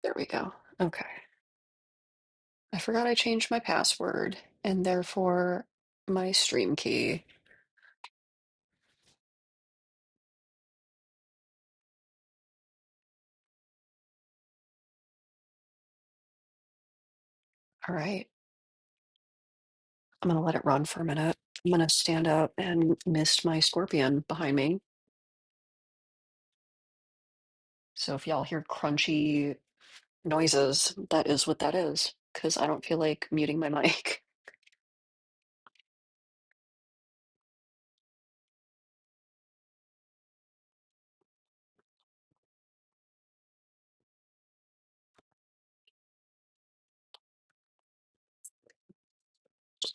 There we go. Okay. I forgot I changed my password and therefore my stream key. All right. I'm gonna let it run for a minute. I'm gonna stand up and mist my scorpion behind me. So if y'all hear crunchy noises, that is what that is, because I don't feel like muting my mic.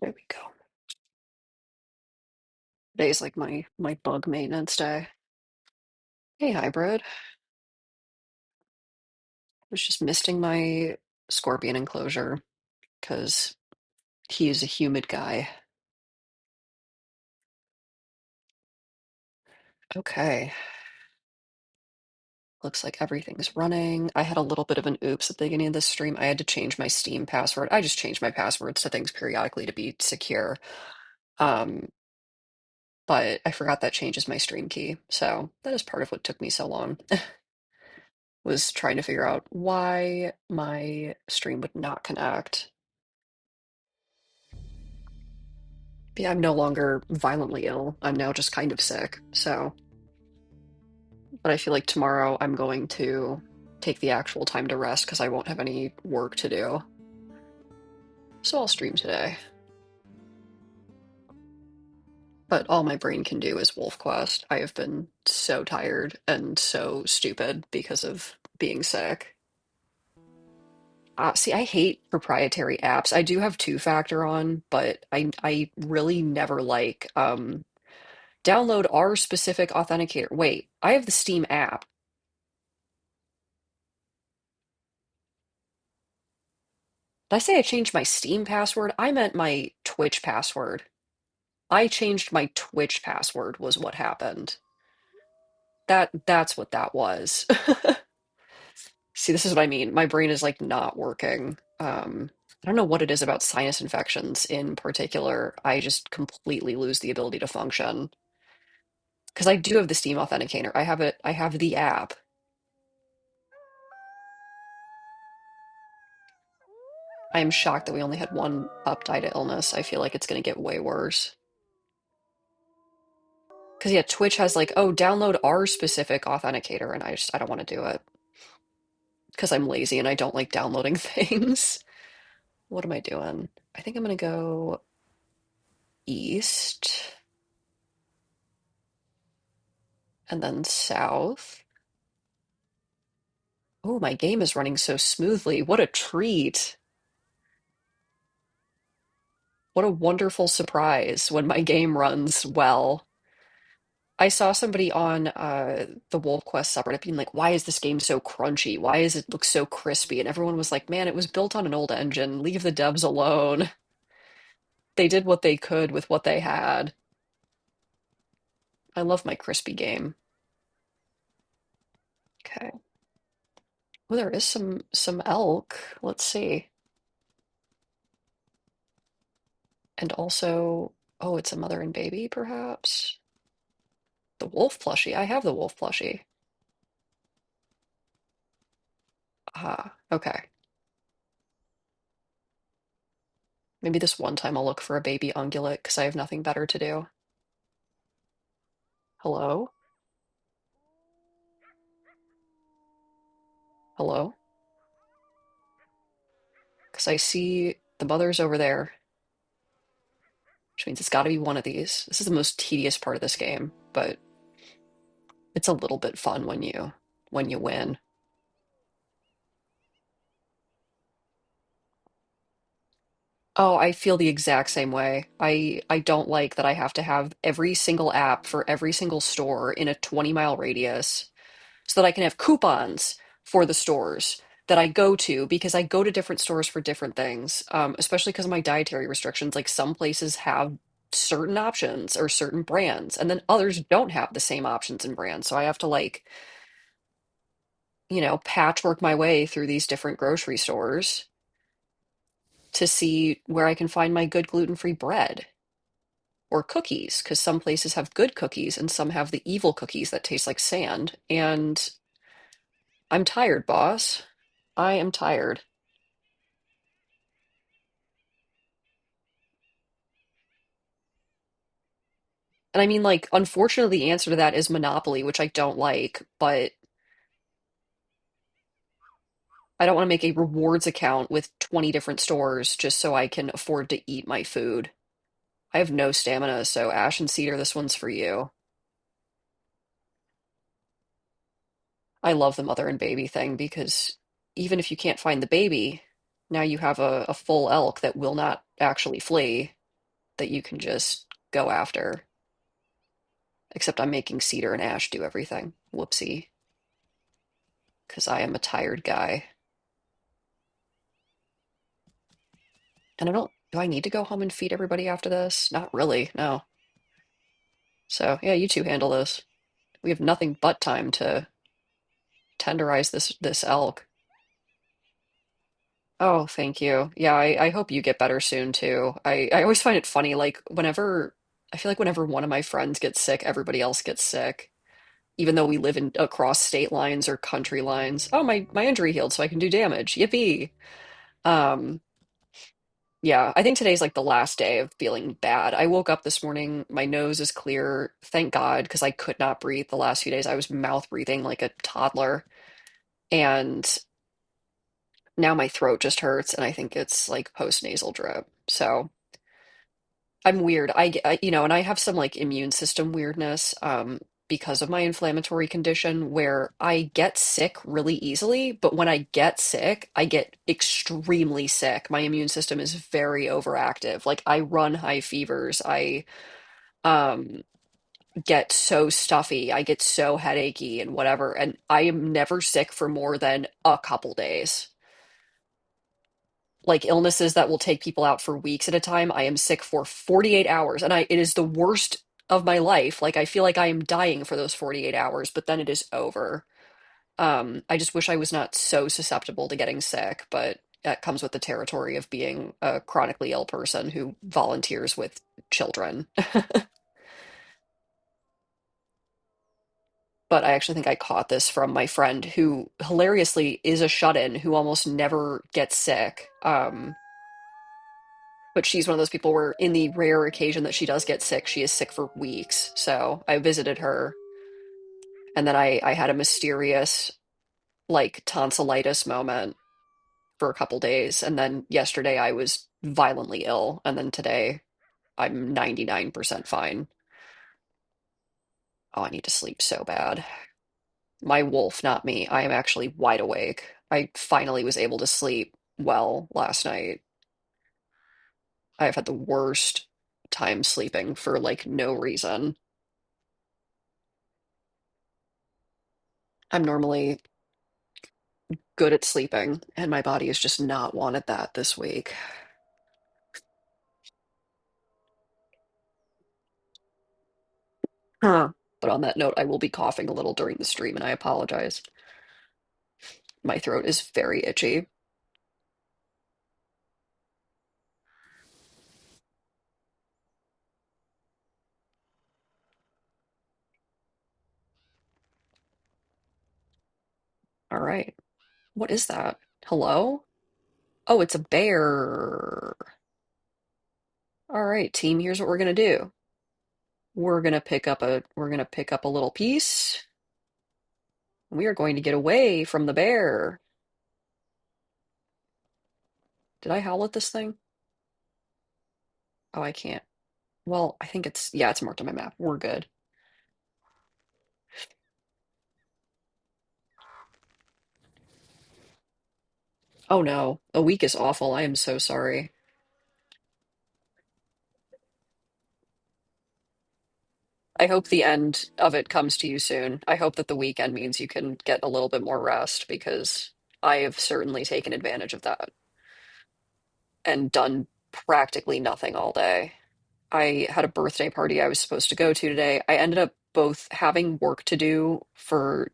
There we go. Today's like my bug maintenance day. Hey, hybrid. I was just misting my scorpion enclosure because he is a humid guy. Okay. Looks like everything's running. I had a little bit of an oops at the beginning of this stream. I had to change my Steam password. I just change my passwords to things periodically to be secure. Um, but I forgot that changes my stream key. So that is part of what took me so long, was trying to figure out why my stream would not connect. But yeah, I'm no longer violently ill. I'm now just kind of sick. So, but I feel like tomorrow I'm going to take the actual time to rest because I won't have any work to do. So I'll stream today. But all my brain can do is wolfquest. I have been so tired and so stupid because of being sick. See, I hate proprietary apps. I do have two-factor on, but I really never like download our specific authenticator. Wait, I have the Steam app. Did I say I changed my Steam password? I meant my Twitch password. I changed my Twitch password was what happened. That's what that was. See, this is what I mean. My brain is like not working. I don't know what it is about sinus infections in particular. I just completely lose the ability to function. Because I do have the Steam Authenticator. I have it, I have the app. I am shocked that we only had one pup die to illness. I feel like it's going to get way worse. Because yeah, Twitch has like, oh, download our specific authenticator, and I don't want to do it. Because I'm lazy and I don't like downloading things. What am I doing? I think I'm going to go east and then south. Oh, my game is running so smoothly. What a treat. What a wonderful surprise when my game runs well. I saw somebody on the wolfquest subreddit being like, why is this game so crunchy? Why does it look so crispy? And everyone was like, man, it was built on an old engine. Leave the devs alone. They did what they could with what they had. I love my crispy game. Okay. Oh, there is some elk. Let's see. And also, oh, it's a mother and baby, perhaps? The wolf plushie. I have the wolf plushie. Ah, okay. Maybe this one time I'll look for a baby ungulate because I have nothing better to do. Hello? Hello? Because I see the mother's over there, which means it's got to be one of these. This is the most tedious part of this game, but it's a little bit fun when you win. Oh, I feel the exact same way. I don't like that I have to have every single app for every single store in a 20-mile radius so that I can have coupons for the stores that I go to because I go to different stores for different things, especially because of my dietary restrictions. Like some places have certain options or certain brands, and then others don't have the same options and brands. So I have to like, patchwork my way through these different grocery stores to see where I can find my good gluten-free bread or cookies, because some places have good cookies and some have the evil cookies that taste like sand. And I'm tired, boss. I am tired. And I mean, like, unfortunately, the answer to that is Monopoly, which I don't like, but I don't want to make a rewards account with 20 different stores just so I can afford to eat my food. I have no stamina, so Ash and Cedar, this one's for you. I love the mother and baby thing because even if you can't find the baby, now you have a full elk that will not actually flee that you can just go after. Except I'm making Cedar and Ash do everything. Whoopsie. Because I am a tired guy. And do I need to go home and feed everybody after this? Not really, no. So, yeah, you two handle this. We have nothing but time to tenderize this elk. Oh, thank you. Yeah, I hope you get better soon too. I always find it funny, like I feel like whenever one of my friends gets sick, everybody else gets sick, even though we live in across state lines or country lines. Oh, my injury healed, so I can do damage. Yippee. Um, yeah, I think today's like the last day of feeling bad. I woke up this morning, my nose is clear, thank God, because I could not breathe the last few days. I was mouth breathing like a toddler, and now my throat just hurts, and I think it's like post-nasal drip. So I'm weird. And I have some like immune system weirdness, because of my inflammatory condition where I get sick really easily, but when I get sick, I get extremely sick. My immune system is very overactive. Like I run high fevers. I um get so stuffy. I get so headachy and whatever, and I am never sick for more than a couple days. Like illnesses that will take people out for weeks at a time. I am sick for 48 hours and it is the worst of my life. Like I feel like I am dying for those 48 hours, but then it is over. I just wish I was not so susceptible to getting sick, but that comes with the territory of being a chronically ill person who volunteers with children. But I actually think I caught this from my friend who hilariously is a shut-in who almost never gets sick. But she's one of those people where, in the rare occasion that she does get sick, she is sick for weeks. So I visited her, and then I had a mysterious, like, tonsillitis moment for a couple days. And then yesterday I was violently ill. And then today I'm 99% fine. Oh, I need to sleep so bad. My wolf, not me. I am actually wide awake. I finally was able to sleep well last night. I've had the worst time sleeping for like no reason. I'm normally good at sleeping, and my body has just not wanted that this week. Huh. But on that note, I will be coughing a little during the stream, and I apologize. My throat is very itchy. All right. What is that? Hello? Oh, it's a bear. All right, team, here's what we're gonna do. We're gonna pick up a little piece. We are going to get away from the bear. Did I howl at this thing? Oh, I can't. Well, I think yeah, it's marked on my map. We're good. Oh no, a week is awful. I am so sorry. I hope the end of it comes to you soon. I hope that the weekend means you can get a little bit more rest because I have certainly taken advantage of that and done practically nothing all day. I had a birthday party I was supposed to go to today. I ended up both having work to do for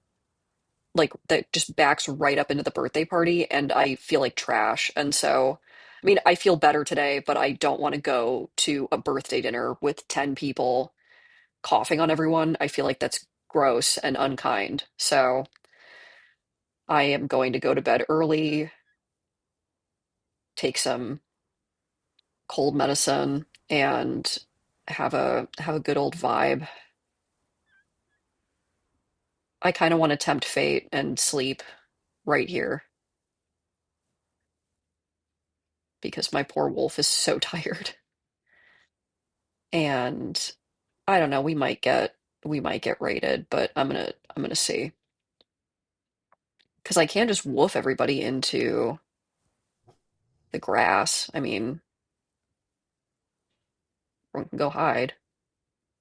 like that just backs right up into the birthday party and I feel like trash. And so, I mean, I feel better today, but I don't want to go to a birthday dinner with 10 people coughing on everyone. I feel like that's gross and unkind. So I am going to go to bed early, take some cold medicine, and have a good old vibe. I kind of want to tempt fate and sleep right here because my poor wolf is so tired. And I don't know, we might get raided, but I'm gonna see. Because I can just woof everybody into the grass. I mean, we can go hide.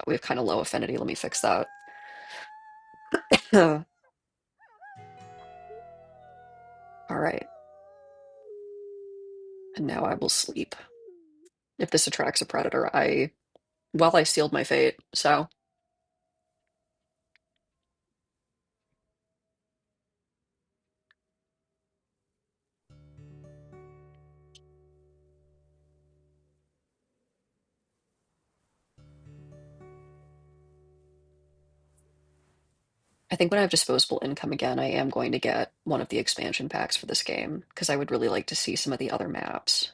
We have kind of low affinity. Let me fix that. All right. And now I will sleep. If this attracts a predator, I sealed my fate. So I think when I have disposable income again, I am going to get one of the expansion packs for this game because I would really like to see some of the other maps.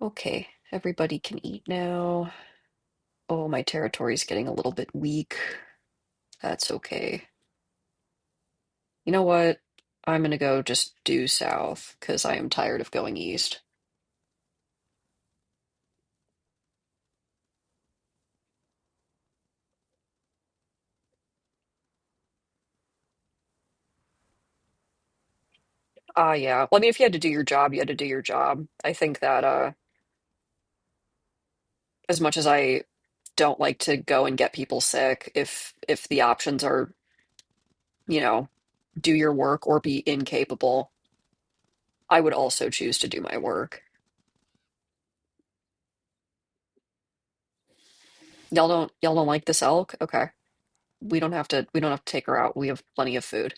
Okay, everybody can eat now. Oh, my territory's getting a little bit weak. That's okay. You know what? I'm gonna go just due south because I am tired of going east. Ah, yeah. Well, I mean, if you had to do your job, you had to do your job. I think that as much as I don't like to go and get people sick, if the options are, you know, do your work or be incapable, I would also choose to do my work. Y'all don't like this elk? Okay. We don't have to take her out. We have plenty of food.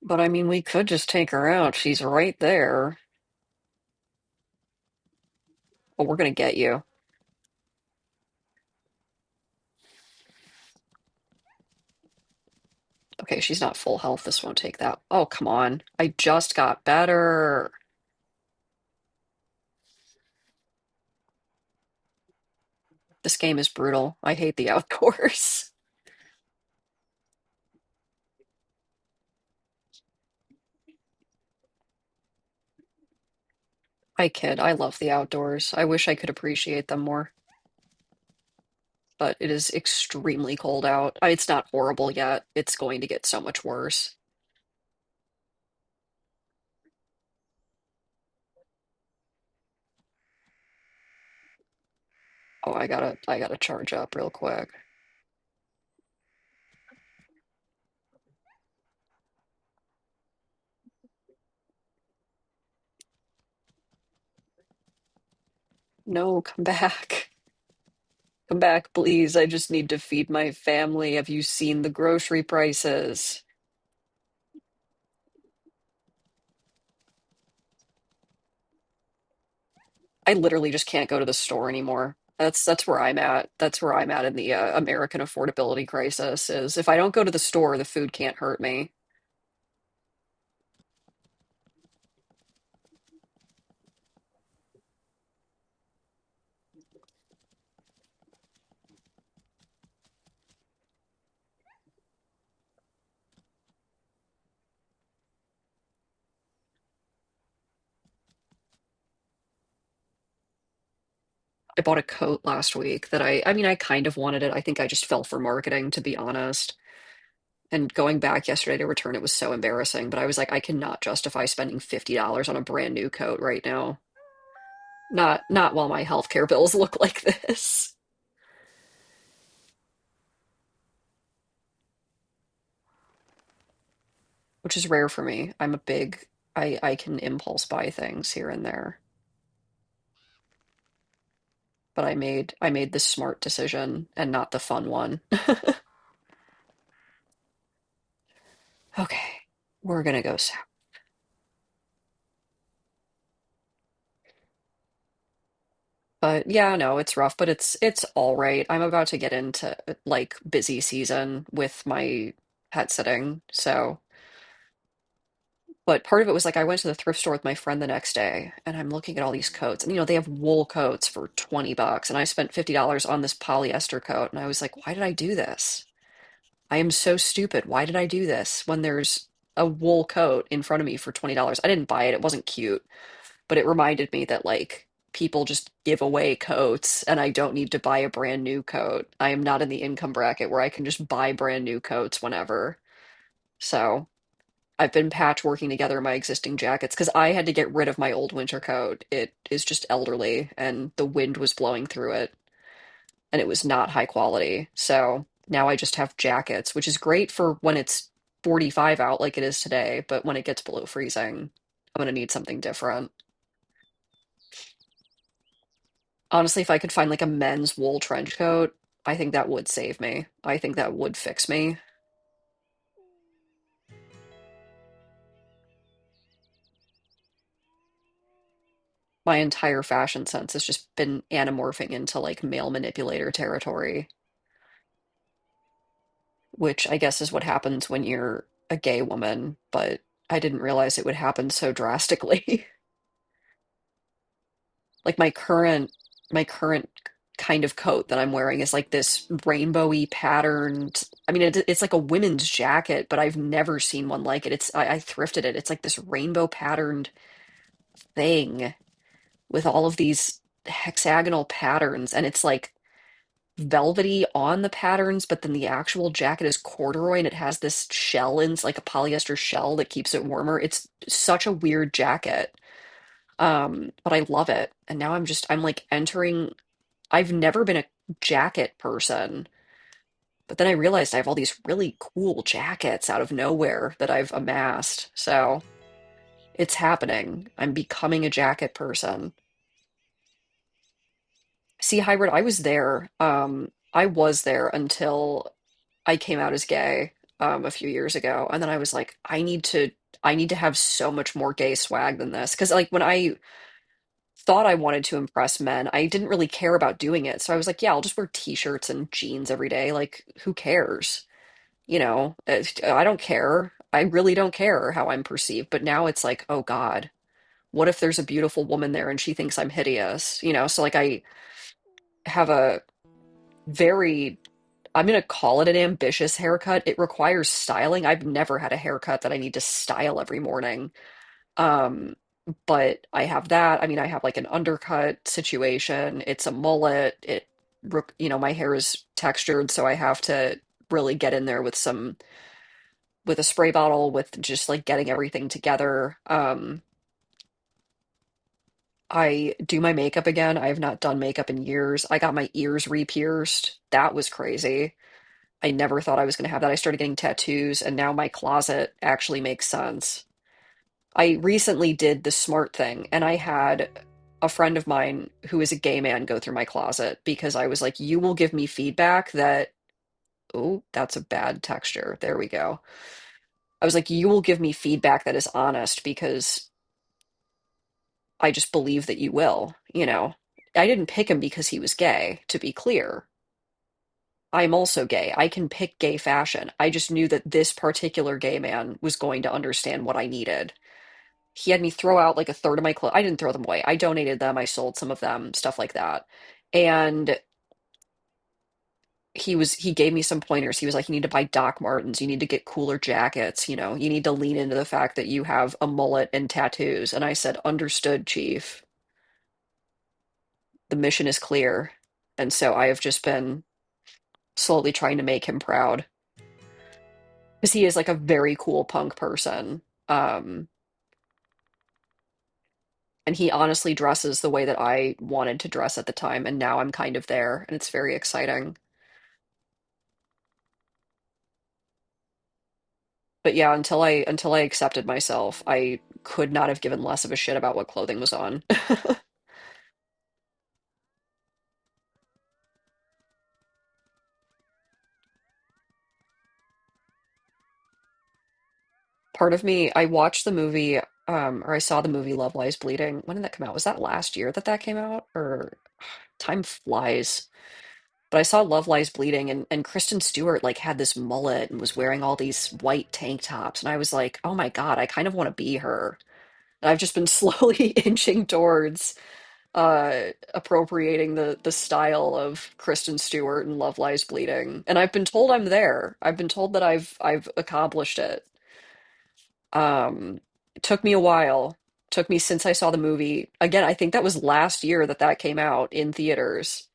But I mean, we could just take her out. She's right there. But we're gonna get you. Okay, she's not full health. This won't take that. Oh, come on. I just got better. This game is brutal. I hate the outdoors. I kid. I love the outdoors. I wish I could appreciate them more, but it is extremely cold out. It's not horrible yet. It's going to get so much worse. Oh, I gotta charge up real quick. No, come back. Come back, please. I just need to feed my family. Have you seen the grocery prices? I literally just can't go to the store anymore. That's where I'm at. That's where I'm at in the American affordability crisis is if I don't go to the store, the food can't hurt me. I bought a coat last week that I mean I kind of wanted it. I think I just fell for marketing, to be honest. And going back yesterday to return it was so embarrassing, but I was like I cannot justify spending $50 on a brand new coat right now. Not while my healthcare bills look like this, which is rare for me. I can impulse buy things here and there, but I made the smart decision and not the fun one. Okay, we're gonna go south. But yeah, no, it's rough, but it's all right. I'm about to get into like busy season with my pet sitting. So, but part of it was like I went to the thrift store with my friend the next day and I'm looking at all these coats and they have wool coats for 20 bucks and I spent $50 on this polyester coat and I was like, why did I do this? I am so stupid. Why did I do this when there's a wool coat in front of me for $20? I didn't buy it. It wasn't cute, but it reminded me that like people just give away coats and I don't need to buy a brand new coat. I am not in the income bracket where I can just buy brand new coats whenever. So I've been patchworking together my existing jackets because I had to get rid of my old winter coat. It is just elderly and the wind was blowing through it and it was not high quality. So now I just have jackets, which is great for when it's 45 out like it is today, but when it gets below freezing, I'm gonna need something different. Honestly, if I could find like a men's wool trench coat, I think that would save me. I think that would fix me. My entire fashion sense has just been anamorphing into like male manipulator territory, which I guess is what happens when you're a gay woman, but I didn't realize it would happen so drastically. Like my current kind of coat that I'm wearing is like this rainbowy patterned. I mean, it's like a women's jacket, but I've never seen one like it. I thrifted it. It's like this rainbow patterned thing with all of these hexagonal patterns, and it's like velvety on the patterns, but then the actual jacket is corduroy and it has this shell in, like a polyester shell that keeps it warmer. It's such a weird jacket. But I love it. And now I'm like entering, I've never been a jacket person, but then I realized I have all these really cool jackets out of nowhere that I've amassed. So it's happening. I'm becoming a jacket person. See, Hybrid, I was there until I came out as gay a few years ago, and then I was like, I need to have so much more gay swag than this. Because like when I thought I wanted to impress men, I didn't really care about doing it. So I was like, yeah, I'll just wear t-shirts and jeans every day. Like, who cares? I don't care. I really don't care how I'm perceived. But now it's like, oh God, what if there's a beautiful woman there and she thinks I'm hideous? So like I have a very I'm gonna call it an ambitious haircut. It requires styling. I've never had a haircut that I need to style every morning. Um, but I have that. I mean, I have like an undercut situation. It's a mullet. My hair is textured, so I have to really get in there with a spray bottle with just like getting everything together. I do my makeup again. I have not done makeup in years. I got my ears re-pierced. That was crazy. I never thought I was going to have that. I started getting tattoos, and now my closet actually makes sense. I recently did the smart thing, and I had a friend of mine who is a gay man go through my closet because I was like, you will give me feedback that, oh, that's a bad texture. There we go. I was like, you will give me feedback that is honest because I just believe that you will. I didn't pick him because he was gay, to be clear. I'm also gay. I can pick gay fashion. I just knew that this particular gay man was going to understand what I needed. He had me throw out like a third of my clothes. I didn't throw them away. I donated them. I sold some of them, stuff like that. And he gave me some pointers. He was like, you need to buy Doc Martens. You need to get cooler jackets. You need to lean into the fact that you have a mullet and tattoos. And I said, understood, Chief. The mission is clear. And so I have just been slowly trying to make him proud because he is like a very cool punk person. Um, and he honestly dresses the way that I wanted to dress at the time, and now I'm kind of there, and it's very exciting. But yeah, until I accepted myself, I could not have given less of a shit about what clothing was on. Part of me, I watched the movie, or I saw the movie Love Lies Bleeding. When did that come out? Was that last year that that came out? Or time flies. But I saw Love Lies Bleeding, and Kristen Stewart like had this mullet and was wearing all these white tank tops, and I was like, oh my God, I kind of want to be her. And I've just been slowly inching towards appropriating the style of Kristen Stewart and Love Lies Bleeding. And I've been told I'm there. I've been told that I've accomplished it. It took me a while. Took me since I saw the movie. Again, I think that was last year that that came out in theaters,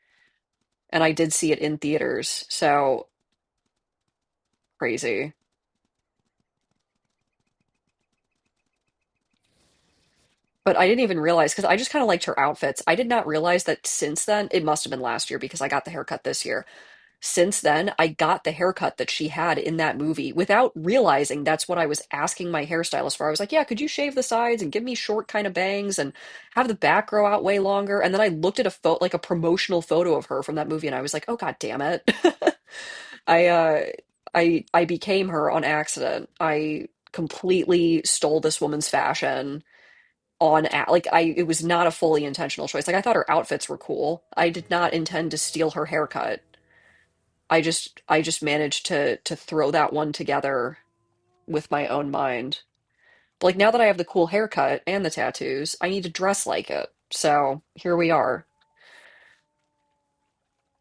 and I did see it in theaters. So crazy. But I didn't even realize because I just kind of liked her outfits. I did not realize that since then, it must have been last year because I got the haircut this year. Since then, I got the haircut that she had in that movie without realizing that's what I was asking my hairstylist for. I was like, yeah, could you shave the sides and give me short kind of bangs and have the back grow out way longer? And then I looked at a photo, like a promotional photo of her from that movie, and I was like, oh, God damn it. I I became her on accident. I completely stole this woman's fashion like I it was not a fully intentional choice. Like I thought her outfits were cool. I did not intend to steal her haircut. I just managed to throw that one together with my own mind. But like now that I have the cool haircut and the tattoos, I need to dress like it. So here we are.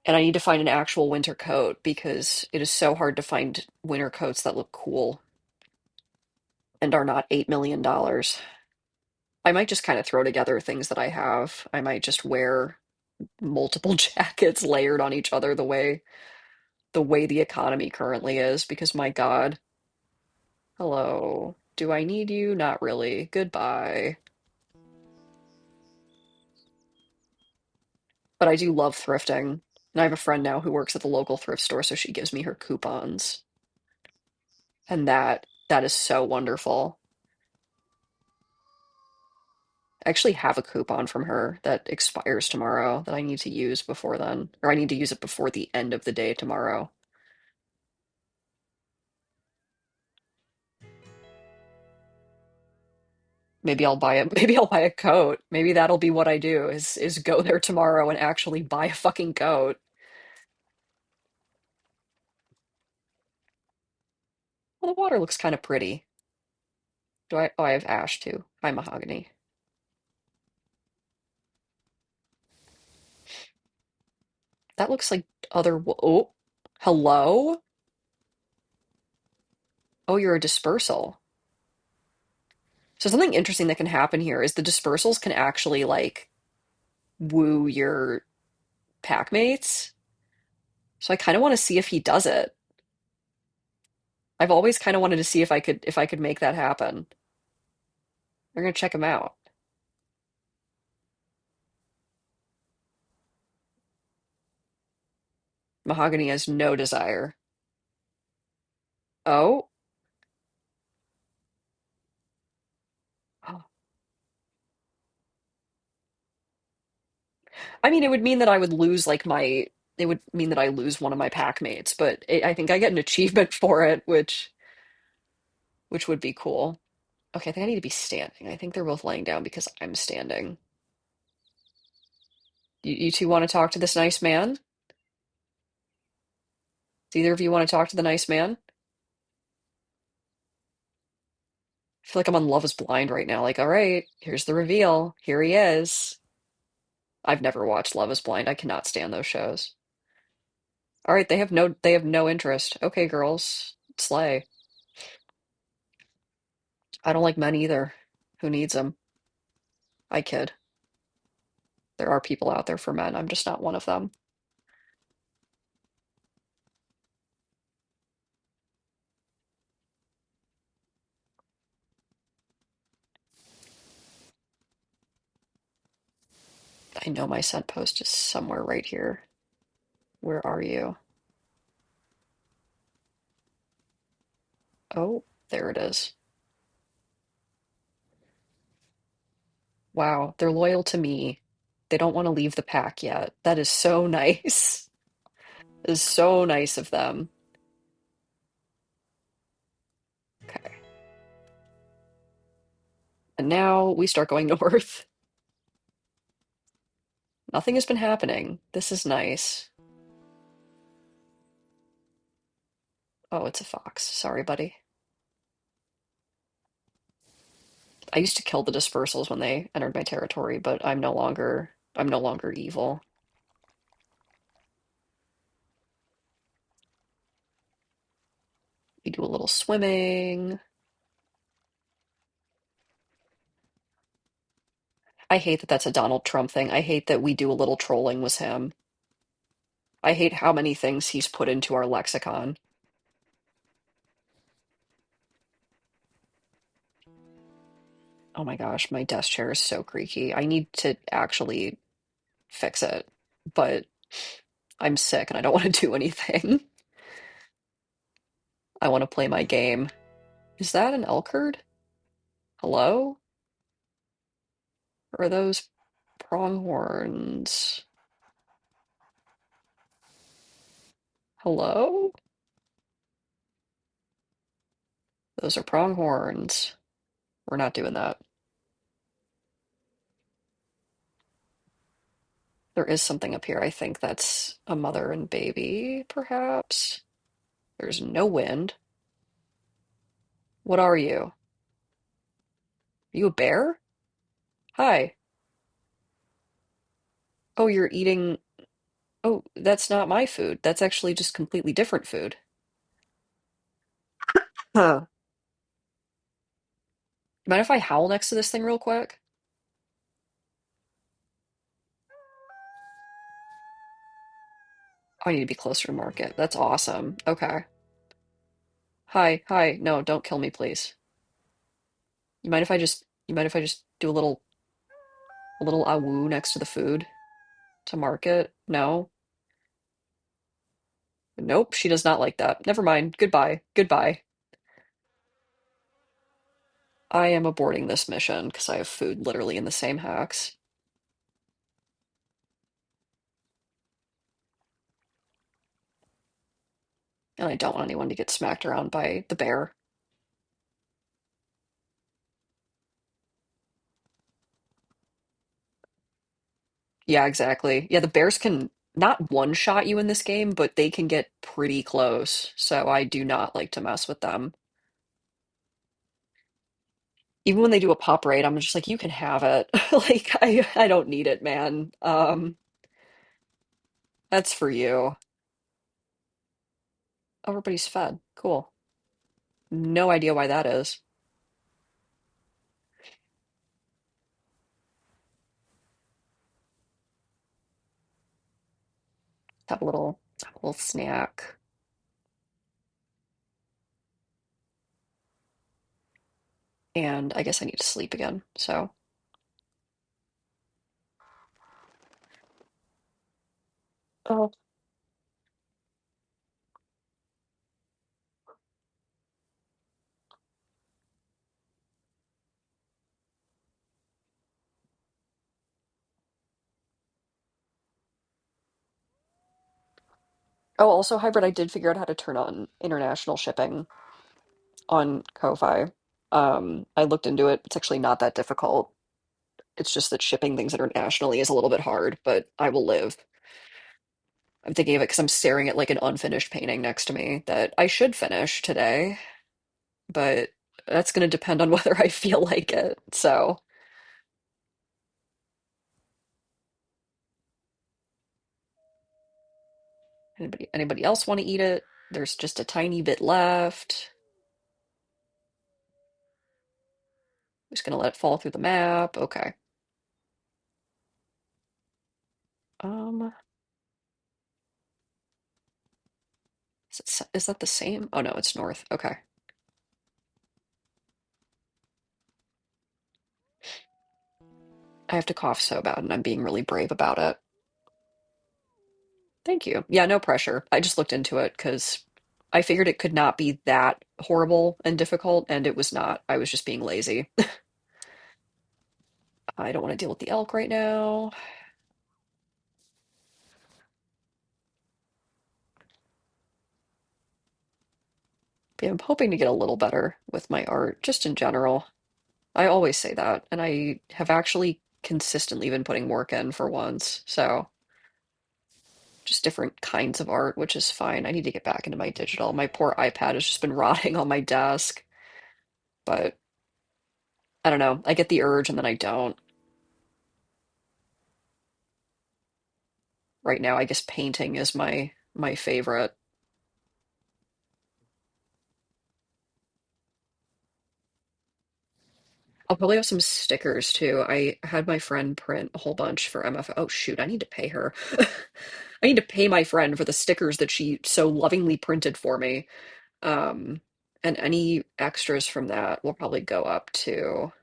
And I need to find an actual winter coat because it is so hard to find winter coats that look cool and are not $8 million. I might just kind of throw together things that I have. I might just wear multiple jackets layered on each other the way the economy currently is because my God. Hello. Do I need you? Not really. Goodbye. But I do love thrifting. And I have a friend now who works at the local thrift store, so she gives me her coupons. And that is so wonderful. I actually have a coupon from her that expires tomorrow that I need to use before then. Or I need to use it before the end of the day tomorrow. Maybe I'll buy it. Maybe I'll buy a coat. Maybe that'll be what I do is go there tomorrow and actually buy a fucking coat. Well, the water looks kind of pretty. Do I? Oh, I have ash too. Hi, mahogany. That looks like oh, hello? Oh, you're a dispersal. So something interesting that can happen here is the dispersals can actually like woo your pack mates. So I kind of want to see if he does it. I've always kind of wanted to see if I could make that happen. We're gonna check him out. Mahogany has no desire. Oh, I mean, it would mean that I would lose like my. It would mean that I lose one of my pack mates, but I think I get an achievement for it, which would be cool. Okay, I think I need to be standing. I think they're both laying down because I'm standing. You two want to talk to this nice man? Do either of you want to talk to the nice man? I feel like I'm on Love is Blind right now. Like, all right, here's the reveal. Here he is. I've never watched Love is Blind. I cannot stand those shows. All right, they have no interest. Okay, girls, slay. I don't like men either. Who needs them? I kid. There are people out there for men. I'm just not one of them. I know my scent post is somewhere right here. Where are you? Oh, there it is. Wow, they're loyal to me. They don't want to leave the pack yet. That is so nice. It is so nice of them. Okay. And now we start going north. Nothing has been happening. This is nice. Oh, it's a fox. Sorry, buddy. I used to kill the dispersals when they entered my territory, but I'm no longer evil. We do a little swimming. I hate that that's a Donald Trump thing. I hate that we do a little trolling with him. I hate how many things he's put into our lexicon. Oh my gosh, my desk chair is so creaky. I need to actually fix it, but I'm sick and I don't want to do anything. I want to play my game. Is that an elk herd? Hello? Or are those pronghorns? Hello? Those are pronghorns. We're not doing that. There is something up here. I think that's a mother and baby, perhaps. There's no wind. What are you? Are you a bear? Hi. Oh, you're eating. Oh, that's not my food. That's actually just completely different food. Huh. Mind if I howl next to this thing real quick? Oh, I need to be closer to market. That's awesome. Okay. Hi, hi. No, don't kill me, please. You mind if I just do a little awoo next to the food to market? No? Nope, she does not like that. Never mind. Goodbye. Goodbye. I am aborting this mission because I have food literally in the same hacks. And I don't want anyone to get smacked around by the bear. Yeah, exactly. Yeah, the bears can not one-shot you in this game, but they can get pretty close. So I do not like to mess with them. Even when they do a pop raid, I'm just like, you can have it. Like I don't need it, man. That's for you. Everybody's fed. Cool. No idea why that is. Have a little snack. And I guess I need to sleep again. So, oh, oh, also hybrid, I did figure out how to turn on international shipping on Ko-Fi. I looked into it. It's actually not that difficult. It's just that shipping things internationally is a little bit hard, but I will live. I'm thinking of it because I'm staring at like an unfinished painting next to me that I should finish today, but that's going to depend on whether I feel like it. So, anybody else want to eat it? There's just a tiny bit left. I'm just going to let it fall through the map. Okay. Um, is that the same? Oh no, it's north. Okay. I have to cough so bad, and I'm being really brave about it. Thank you. Yeah, no pressure. I just looked into it because I figured it could not be that horrible and difficult, and it was not. I was just being lazy. I don't want to deal with the elk right now. But I'm hoping to get a little better with my art, just in general. I always say that, and I have actually consistently been putting work in for once. So just different kinds of art, which is fine. I need to get back into my digital. My poor iPad has just been rotting on my desk, but I don't know. I get the urge and then I don't. Right now, I guess painting is my favorite. I'll probably have some stickers too. I had my friend print a whole bunch for MF. Oh shoot, I need to pay her. I need to pay my friend for the stickers that she so lovingly printed for me. Um, and any extras from that will probably go up to.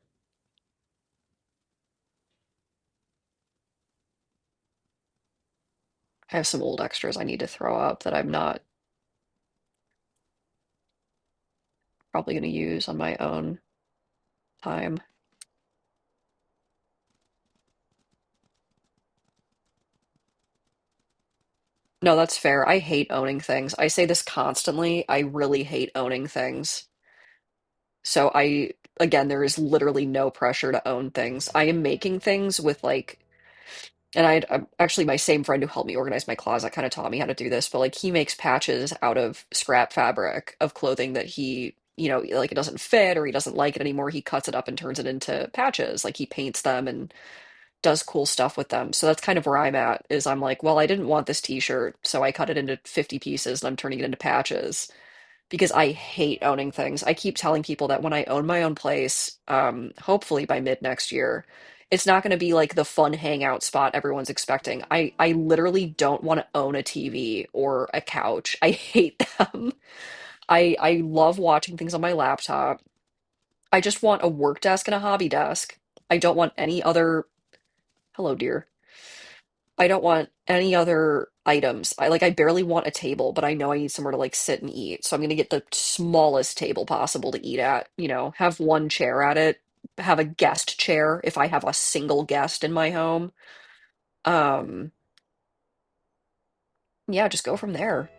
I have some old extras I need to throw up that I'm not probably going to use on my own time. No, that's fair. I hate owning things. I say this constantly. I really hate owning things. So again, there is literally no pressure to own things. I am making things with like, and I'm actually my same friend who helped me organize my closet kind of taught me how to do this, but like he makes patches out of scrap fabric of clothing that like it doesn't fit or he doesn't like it anymore. He cuts it up and turns it into patches. Like he paints them and does cool stuff with them. So that's kind of where I'm at, is I'm like, well, I didn't want this t-shirt, so I cut it into 50 pieces and I'm turning it into patches because I hate owning things. I keep telling people that when I own my own place, hopefully by mid next year, it's not going to be like the fun hangout spot everyone's expecting. I literally don't want to own a TV or a couch. I hate them. I love watching things on my laptop. I just want a work desk and a hobby desk. I don't want any other, hello dear. I don't want any other items. I barely want a table, but I know I need somewhere to like sit and eat. So I'm gonna get the smallest table possible to eat at, have one chair at it, have a guest chair if I have a single guest in my home. Um, yeah, just go from there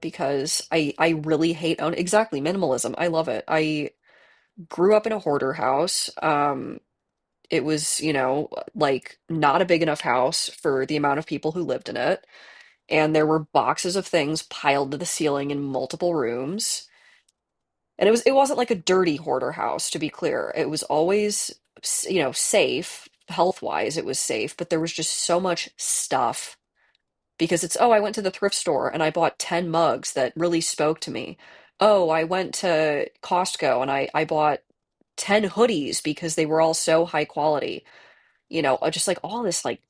because I really hate own exactly minimalism. I love it. I grew up in a hoarder house. It was, like not a big enough house for the amount of people who lived in it. And there were boxes of things piled to the ceiling in multiple rooms. And it wasn't like a dirty hoarder house, to be clear. It was always, safe, health-wise, it was safe, but there was just so much stuff because I went to the thrift store and I bought 10 mugs that really spoke to me. Oh, I went to Costco and I bought 10 hoodies because they were all so high quality. Just like all this like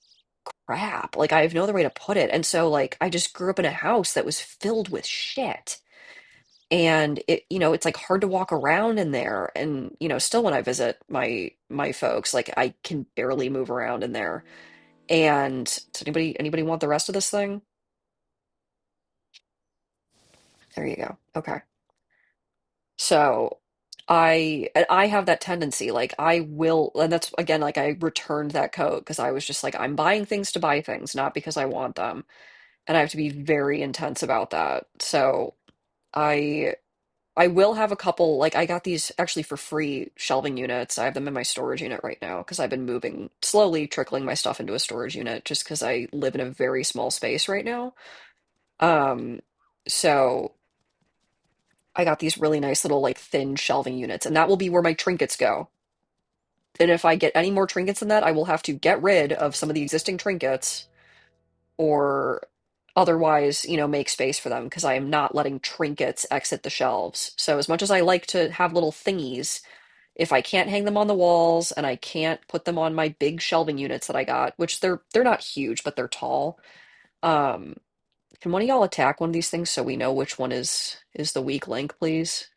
crap. Like I have no other way to put it. And so like I just grew up in a house that was filled with shit. And it's like hard to walk around in there. And still when I visit my folks, like I can barely move around in there. And does anybody want the rest of this thing? There you go. Okay. So I have that tendency, like I will, and that's again, like I returned that coat because I was just like, I'm buying things to buy things, not because I want them. And I have to be very intense about that. So I I will have a couple, like I got these actually for free shelving units. I have them in my storage unit right now because I've been moving slowly, trickling my stuff into a storage unit just because I live in a very small space right now. Um, so I got these really nice little like thin shelving units, and that will be where my trinkets go. And if I get any more trinkets than that, I will have to get rid of some of the existing trinkets or otherwise, make space for them because I am not letting trinkets exit the shelves. So as much as I like to have little thingies, if I can't hang them on the walls and I can't put them on my big shelving units that I got, which they're not huge, but they're tall. Um, can one of y'all attack one of these things so we know which one is the weak link, please?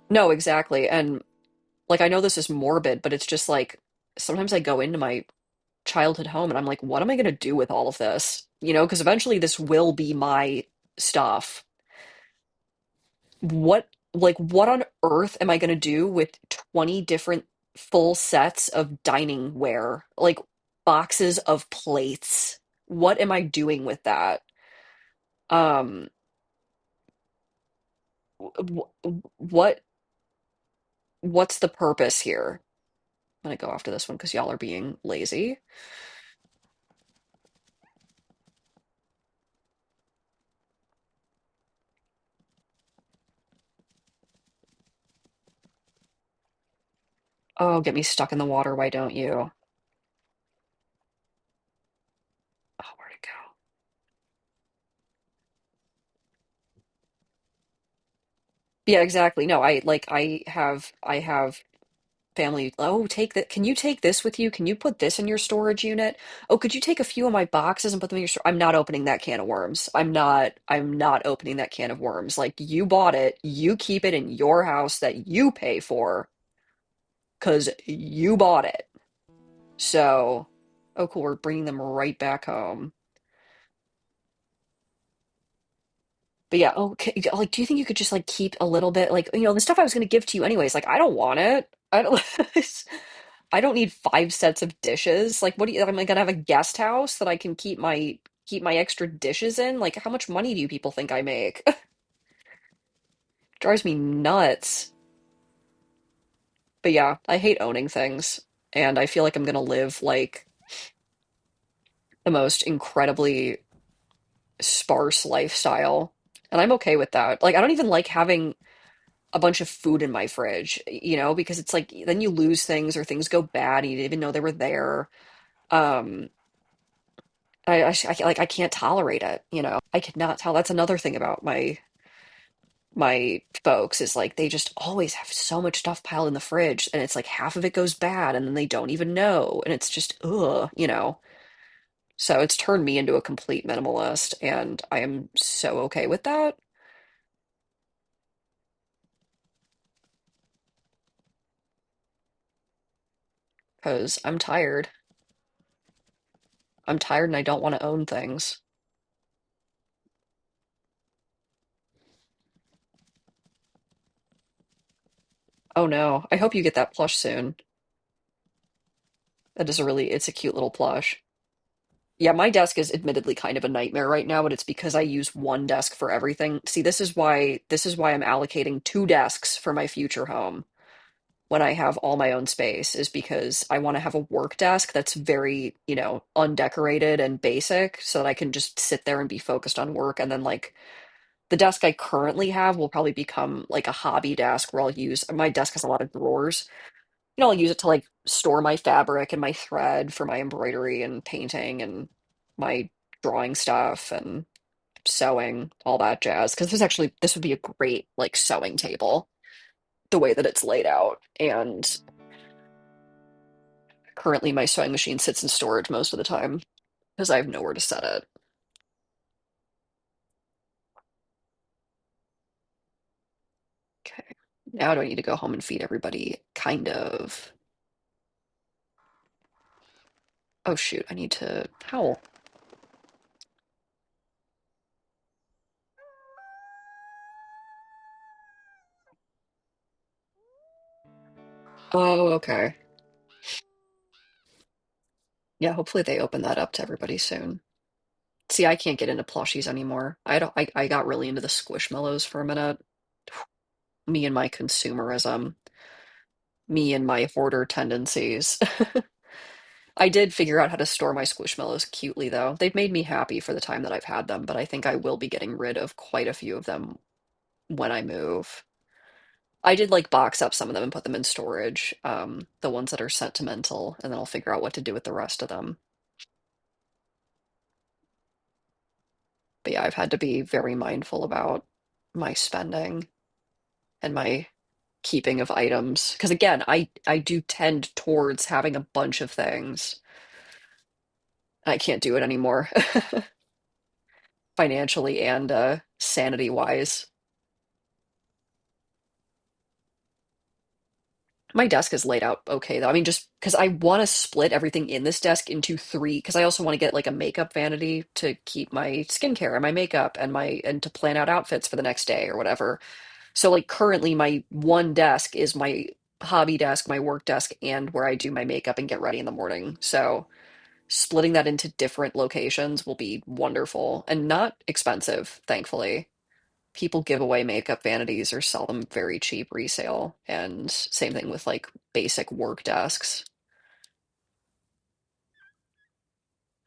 No, exactly. And like I know this is morbid, but it's just like sometimes I go into my childhood home and I'm like, what am I going to do with all of this? Because eventually this will be my stuff. What on earth am I going to do with 20 different full sets of dining ware? Like boxes of plates. What am I doing with that? Um, What what's the purpose here? I'm gonna go after this one because y'all are being lazy. Oh, get me stuck in the water, why don't you? Oh, where'd it go? Yeah, exactly. No, I have family. Oh, take that. Can you take this with you? Can you put this in your storage unit? Oh, could you take a few of my boxes and put them in your store? I'm not opening that can of worms. I'm not opening that can of worms. Like you bought it, you keep it in your house that you pay for because you bought it. So, oh cool, we're bringing them right back home. But yeah, okay, like, do you think you could just like keep a little bit, like, the stuff I was gonna give to you anyways? Like, I don't want it. I don't. I don't need five sets of dishes. Like, what do you? Am I gonna have a guest house that I can keep my extra dishes in? Like, how much money do you people think I make? Drives me nuts. But yeah, I hate owning things, and I feel like I'm gonna live like the most incredibly sparse lifestyle, and I'm okay with that. Like, I don't even like having a bunch of food in my fridge, because it's like then you lose things or things go bad and you didn't even know they were there. Um, like I can't tolerate it, I could not tell. That's another thing about my folks is like they just always have so much stuff piled in the fridge and it's like half of it goes bad and then they don't even know and it's just ugh. So it's turned me into a complete minimalist and I am so okay with that because I'm tired. I'm tired and I don't want to own things. Oh no. I hope you get that plush soon. It's a cute little plush. Yeah, my desk is admittedly kind of a nightmare right now, but it's because I use one desk for everything. See, this is why I'm allocating two desks for my future home when I have all my own space, is because I want to have a work desk that's very, undecorated and basic so that I can just sit there and be focused on work. And then like the desk I currently have will probably become like a hobby desk where I'll use my desk has a lot of drawers. I'll use it to like store my fabric and my thread for my embroidery and painting and my drawing stuff and sewing, all that jazz. Because this would be a great like sewing table, the way that it's laid out. And currently my sewing machine sits in storage most of the time because I have nowhere to set it. Okay. Now do I need to go home and feed everybody? Kind of. Oh shoot, I need to howl. Oh, okay. Yeah, hopefully they open that up to everybody soon. See, I can't get into plushies anymore. I don't I got really into the squishmallows for a minute. Me and my consumerism, me and my hoarder tendencies. I did figure out how to store my squishmallows cutely though. They've made me happy for the time that I've had them, but I think I will be getting rid of quite a few of them when I move. I did like box up some of them and put them in storage, the ones that are sentimental, and then I'll figure out what to do with the rest of them. But yeah, I've had to be very mindful about my spending and my keeping of items because again I do tend towards having a bunch of things. I can't do it anymore financially and sanity wise. My desk is laid out okay though. I mean, just because I want to split everything in this desk into three, because I also want to get like a makeup vanity to keep my skincare and my makeup and to plan out outfits for the next day or whatever. So like currently my one desk is my hobby desk, my work desk, and where I do my makeup and get ready in the morning. So splitting that into different locations will be wonderful and not expensive, thankfully. People give away makeup vanities or sell them very cheap resale. And same thing with like basic work desks.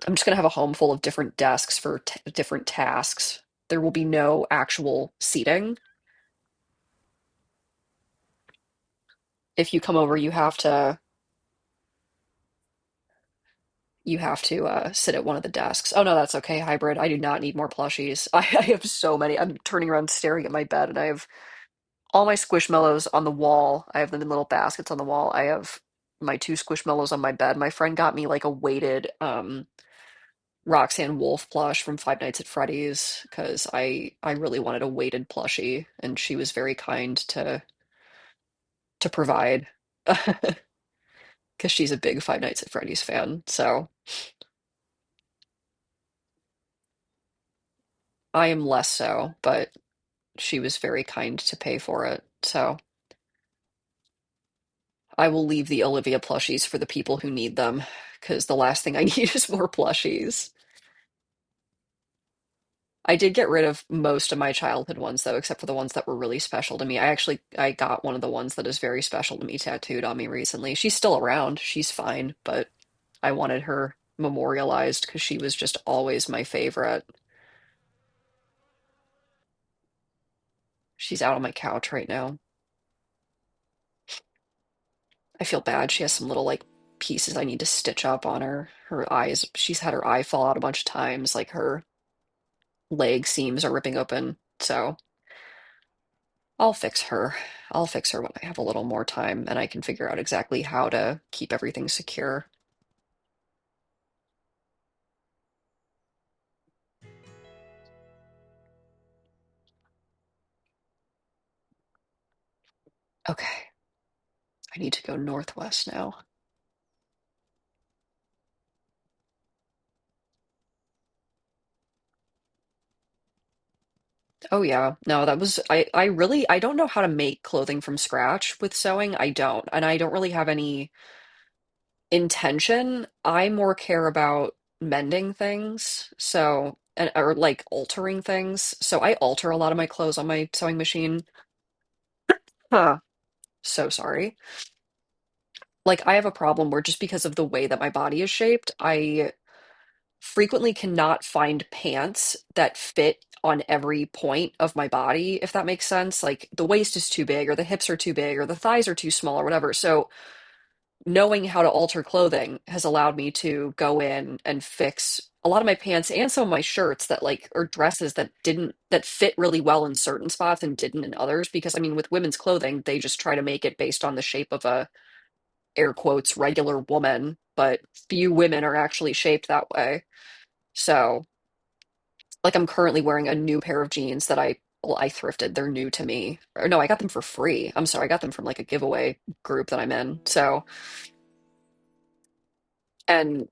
I'm just gonna have a home full of different desks for t different tasks. There will be no actual seating. If you come over, you have to sit at one of the desks. Oh no, that's okay, hybrid. I do not need more plushies. I have so many. I'm turning around staring at my bed and I have all my Squishmallows on the wall. I have them in little baskets on the wall. I have my two Squishmallows on my bed. My friend got me like a weighted Roxanne Wolf plush from Five Nights at Freddy's because I really wanted a weighted plushie and she was very kind to provide because she's a big Five Nights at Freddy's fan. So I am less so, but she was very kind to pay for it. So I will leave the Olivia plushies for the people who need them because the last thing I need is more plushies. I did get rid of most of my childhood ones though, except for the ones that were really special to me. I got one of the ones that is very special to me tattooed on me recently. She's still around. She's fine, but I wanted her memorialized because she was just always my favorite. She's out on my couch right now. I feel bad. She has some little like pieces I need to stitch up on her. Her eyes, she's had her eye fall out a bunch of times, like her leg seams are ripping open. So I'll fix her. I'll fix her when I have a little more time and I can figure out exactly how to keep everything secure. Okay, I need to go northwest now. Oh yeah. No, that was I really I don't know how to make clothing from scratch with sewing. I don't. And I don't really have any intention. I more care about mending things. So and or like altering things. So I alter a lot of my clothes on my sewing machine. Huh. So sorry. Like I have a problem where just because of the way that my body is shaped, I frequently cannot find pants that fit on every point of my body, if that makes sense. Like the waist is too big, or the hips are too big, or the thighs are too small, or whatever. So knowing how to alter clothing has allowed me to go in and fix a lot of my pants and some of my shirts that like or dresses that didn't that fit really well in certain spots and didn't in others because I mean with women's clothing they just try to make it based on the shape of a air quotes regular woman, but few women are actually shaped that way. So, like I'm currently wearing a new pair of jeans that I thrifted. They're new to me. Or no, I got them for free. I'm sorry, I got them from like a giveaway group that I'm in. So, and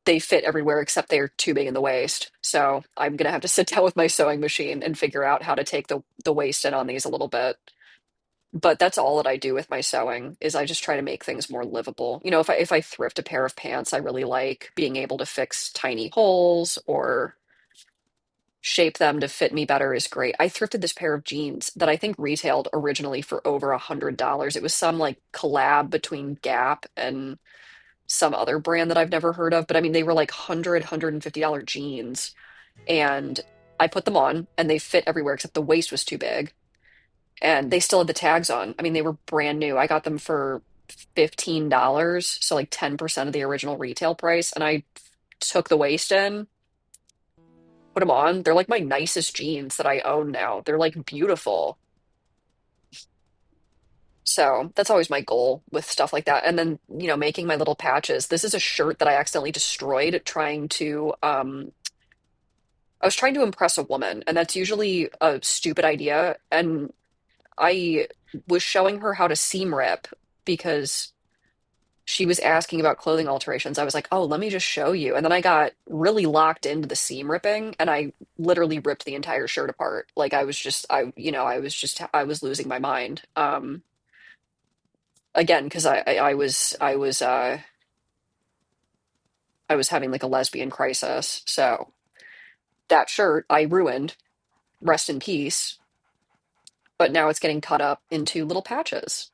they fit everywhere except they're too big in the waist. So, I'm gonna have to sit down with my sewing machine and figure out how to take the waist in on these a little bit. But that's all that I do with my sewing is I just try to make things more livable. You know, if I thrift a pair of pants, I really like being able to fix tiny holes or shape them to fit me better is great. I thrifted this pair of jeans that I think retailed originally for over $100. It was some like collab between Gap and some other brand that I've never heard of, but I mean they were like $150 jeans and I put them on and they fit everywhere except the waist was too big and they still had the tags on. I mean they were brand new. I got them for $15, so like 10% of the original retail price and I took the waist in put them on. They're like my nicest jeans that I own now. They're like beautiful. So that's always my goal with stuff like that. And then, you know, making my little patches. This is a shirt that I accidentally destroyed trying to I was trying to impress a woman, and that's usually a stupid idea. And I was showing her how to seam rip because she was asking about clothing alterations. I was like, "Oh, let me just show you." And then I got really locked into the seam ripping and I literally ripped the entire shirt apart. Like I was just I was losing my mind. Again, because I was having like a lesbian crisis. So that shirt I ruined rest in peace, but now it's getting cut up into little patches.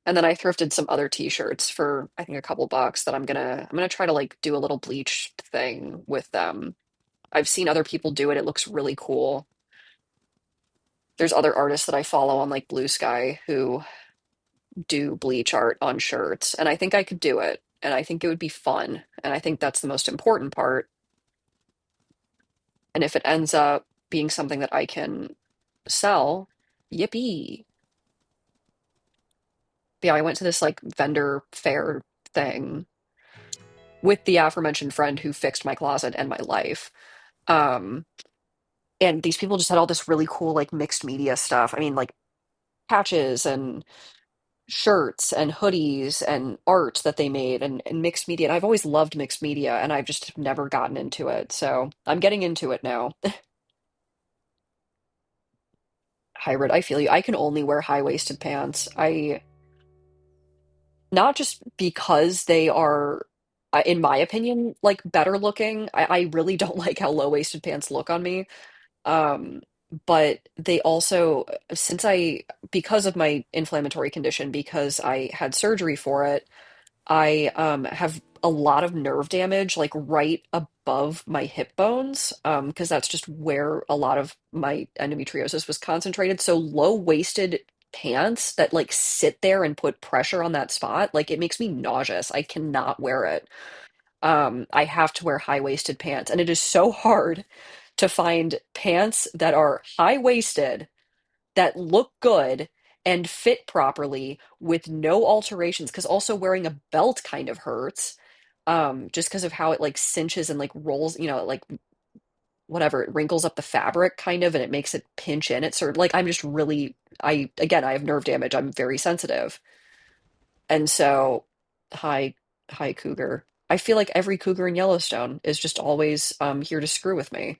And then I thrifted some other t-shirts for I think a couple bucks that I'm gonna try to like do a little bleach thing with them. I've seen other people do it. It looks really cool. There's other artists that I follow on like Blue Sky who do bleach art on shirts, and I think I could do it. And I think it would be fun. And I think that's the most important part. And if it ends up being something that I can sell, yippee. But yeah, I went to this like vendor fair thing with the aforementioned friend who fixed my closet and my life. Um, and these people just had all this really cool like mixed media stuff. I mean, like patches and shirts and hoodies and art that they made and mixed media. And I've always loved mixed media and I've just never gotten into it. So I'm getting into it now. Hybrid, I feel you. I can only wear high-waisted pants. Not just because they are, in my opinion, like better looking. I really don't like how low-waisted pants look on me. Um, but they also, since because of my inflammatory condition, because I had surgery for it, I have a lot of nerve damage, like right above my hip bones, because that's just where a lot of my endometriosis was concentrated. So low-waisted pants that like sit there and put pressure on that spot, like it makes me nauseous. I cannot wear it. I have to wear high-waisted pants, and it is so hard to find pants that are high-waisted that look good and fit properly with no alterations, because also wearing a belt kind of hurts, just because of how it like cinches and like rolls, like whatever, it wrinkles up the fabric kind of and it makes it pinch in. It's sort of like I'm just really, again, I have nerve damage. I'm very sensitive. And so hi hi cougar. I feel like every cougar in Yellowstone is just always here to screw with me.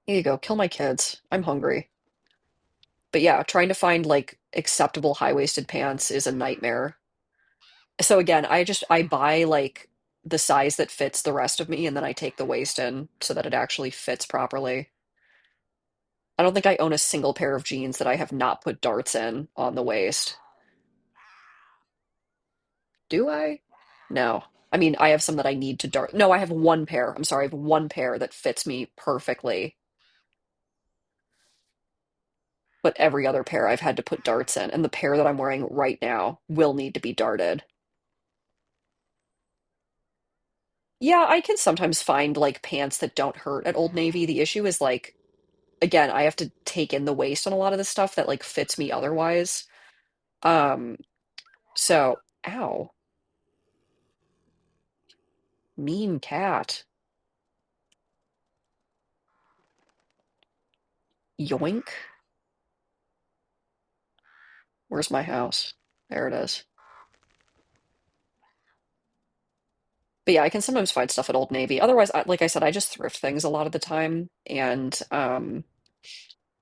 Here you go, kill my kids. I'm hungry. But yeah, trying to find like acceptable high-waisted pants is a nightmare. So again, I buy like the size that fits the rest of me and then I take the waist in so that it actually fits properly. I don't think I own a single pair of jeans that I have not put darts in on the waist. Do I? No. I mean, I have some that I need to dart. No, I have one pair. I'm sorry, I have one pair that fits me perfectly, but every other pair I've had to put darts in, and the pair that I'm wearing right now will need to be darted. Yeah, I can sometimes find like pants that don't hurt at Old Navy. The issue is like, again, I have to take in the waist on a lot of the stuff that like fits me otherwise. Um, so, ow, mean cat. Yoink. Where's my house? There it is. But yeah, I can sometimes find stuff at Old Navy. Otherwise, like I said, I just thrift things a lot of the time. And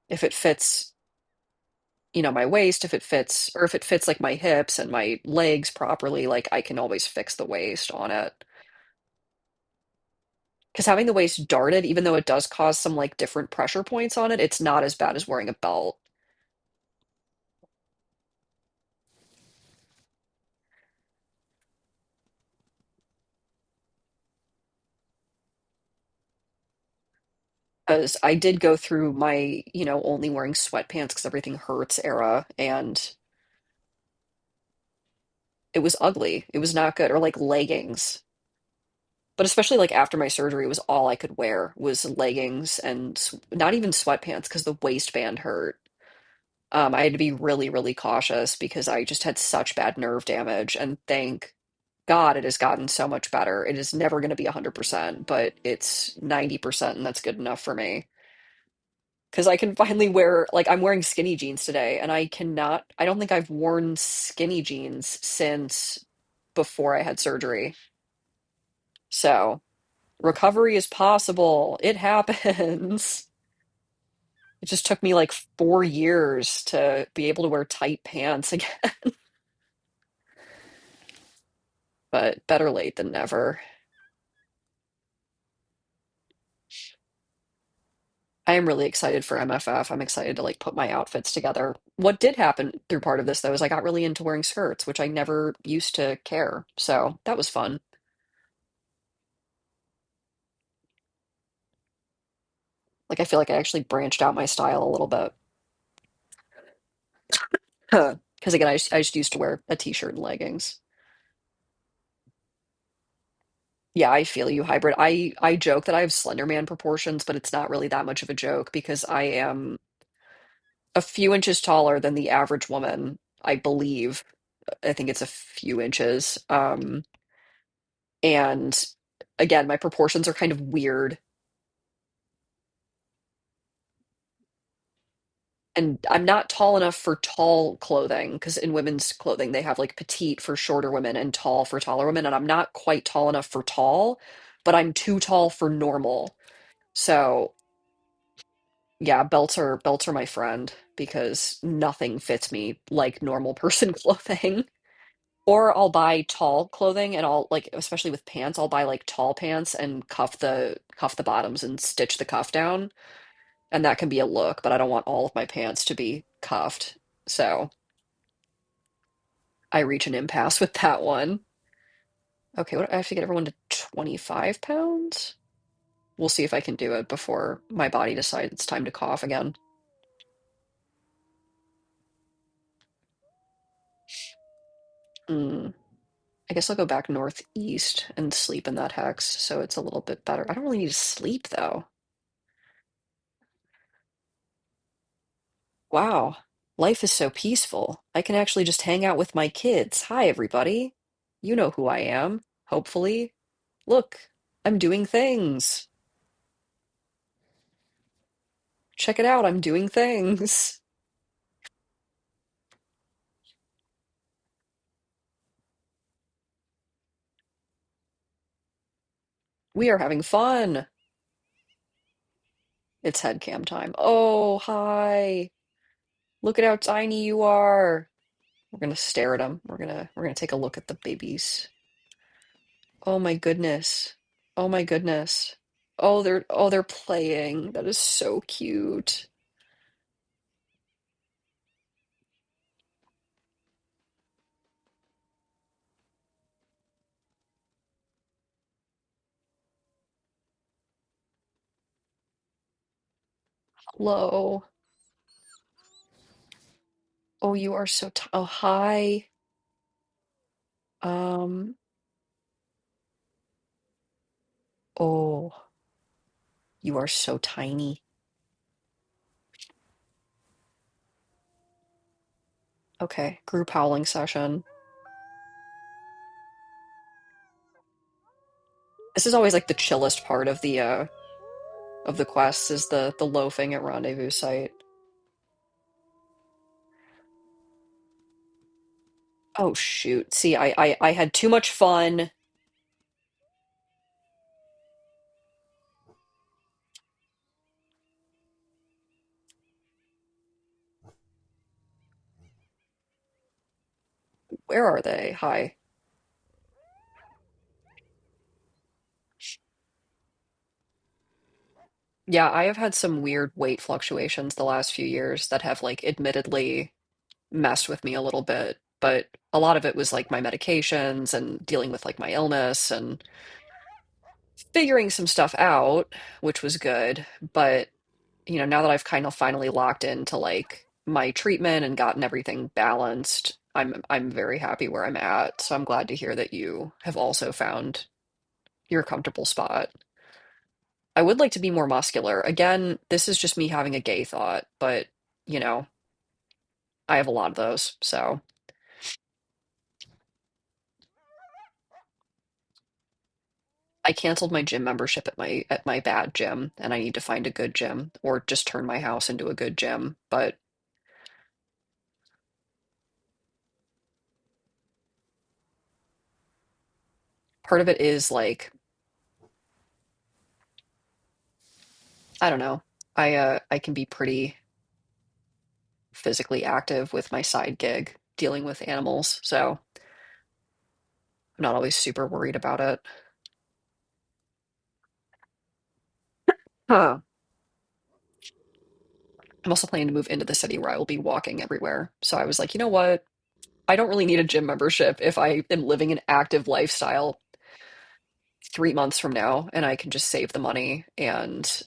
if it fits, my waist, if it fits, or if it fits like my hips and my legs properly, like I can always fix the waist on it. Because having the waist darted, even though it does cause some like different pressure points on it, it's not as bad as wearing a belt. Because I did go through my, only wearing sweatpants because everything hurts era, and it was ugly. It was not good. Or like leggings. But especially like after my surgery, it was all I could wear was leggings and not even sweatpants because the waistband hurt. I had to be really, really cautious because I just had such bad nerve damage. And thank God it has gotten so much better. It is never going to be 100%, but it's 90%, and that's good enough for me. Because I can finally wear, like, I'm wearing skinny jeans today, and I don't think I've worn skinny jeans since before I had surgery. So, recovery is possible. It happens. It just took me like 4 years to be able to wear tight pants again, but better late than never. I am really excited for MFF. I'm excited to like put my outfits together. What did happen through part of this though is I got really into wearing skirts, which I never used to care. So that was fun. Like I feel like I actually branched out my style a little bit. Because again, I just used to wear a t-shirt and leggings. Yeah, I feel you, hybrid. I joke that I have Slender Man proportions, but it's not really that much of a joke because I am a few inches taller than the average woman, I believe. I think it's a few inches. And again, my proportions are kind of weird. And I'm not tall enough for tall clothing because in women's clothing they have like petite for shorter women and tall for taller women. And I'm not quite tall enough for tall, but I'm too tall for normal. So yeah, belts are my friend because nothing fits me like normal person clothing. Or I'll buy tall clothing and I'll like especially with pants, I'll buy like tall pants and cuff the bottoms and stitch the cuff down. And that can be a look, but I don't want all of my pants to be cuffed. So I reach an impasse with that one. Okay, what I have to get everyone to 25 pounds? We'll see if I can do it before my body decides it's time to cough again. Mm, I guess I'll go back northeast and sleep in that hex, so it's a little bit better. I don't really need to sleep though. Wow, life is so peaceful. I can actually just hang out with my kids. Hi, everybody. You know who I am, hopefully. Look, I'm doing things. Check it out, I'm doing things. We are having fun. It's head cam time. Oh, hi. Look at how tiny you are. We're gonna stare at them. We're gonna take a look at the babies. Oh my goodness. Oh my goodness. Oh they're playing. That is so cute. Hello. Oh, you are so t oh hi. Um oh, you are so tiny. Okay, group howling session. This is always like the chillest part of the quests is the loafing at rendezvous site. Oh shoot. See, I had too much fun. Where are they? Hi. Yeah, I have had some weird weight fluctuations the last few years that have like admittedly messed with me a little bit, but a lot of it was like my medications and dealing with like my illness and figuring some stuff out, which was good. But, now that I've kind of finally locked into like my treatment and gotten everything balanced, I'm very happy where I'm at. So I'm glad to hear that you have also found your comfortable spot. I would like to be more muscular. Again, this is just me having a gay thought, but you know, I have a lot of those. So I canceled my gym membership at my bad gym, and I need to find a good gym or just turn my house into a good gym. But part of it is like, I don't know. I can be pretty physically active with my side gig dealing with animals, so I'm not always super worried about it. Huh. I'm also planning to move into the city where I will be walking everywhere. So I was like, you know what? I don't really need a gym membership if I am living an active lifestyle 3 months from now, and I can just save the money and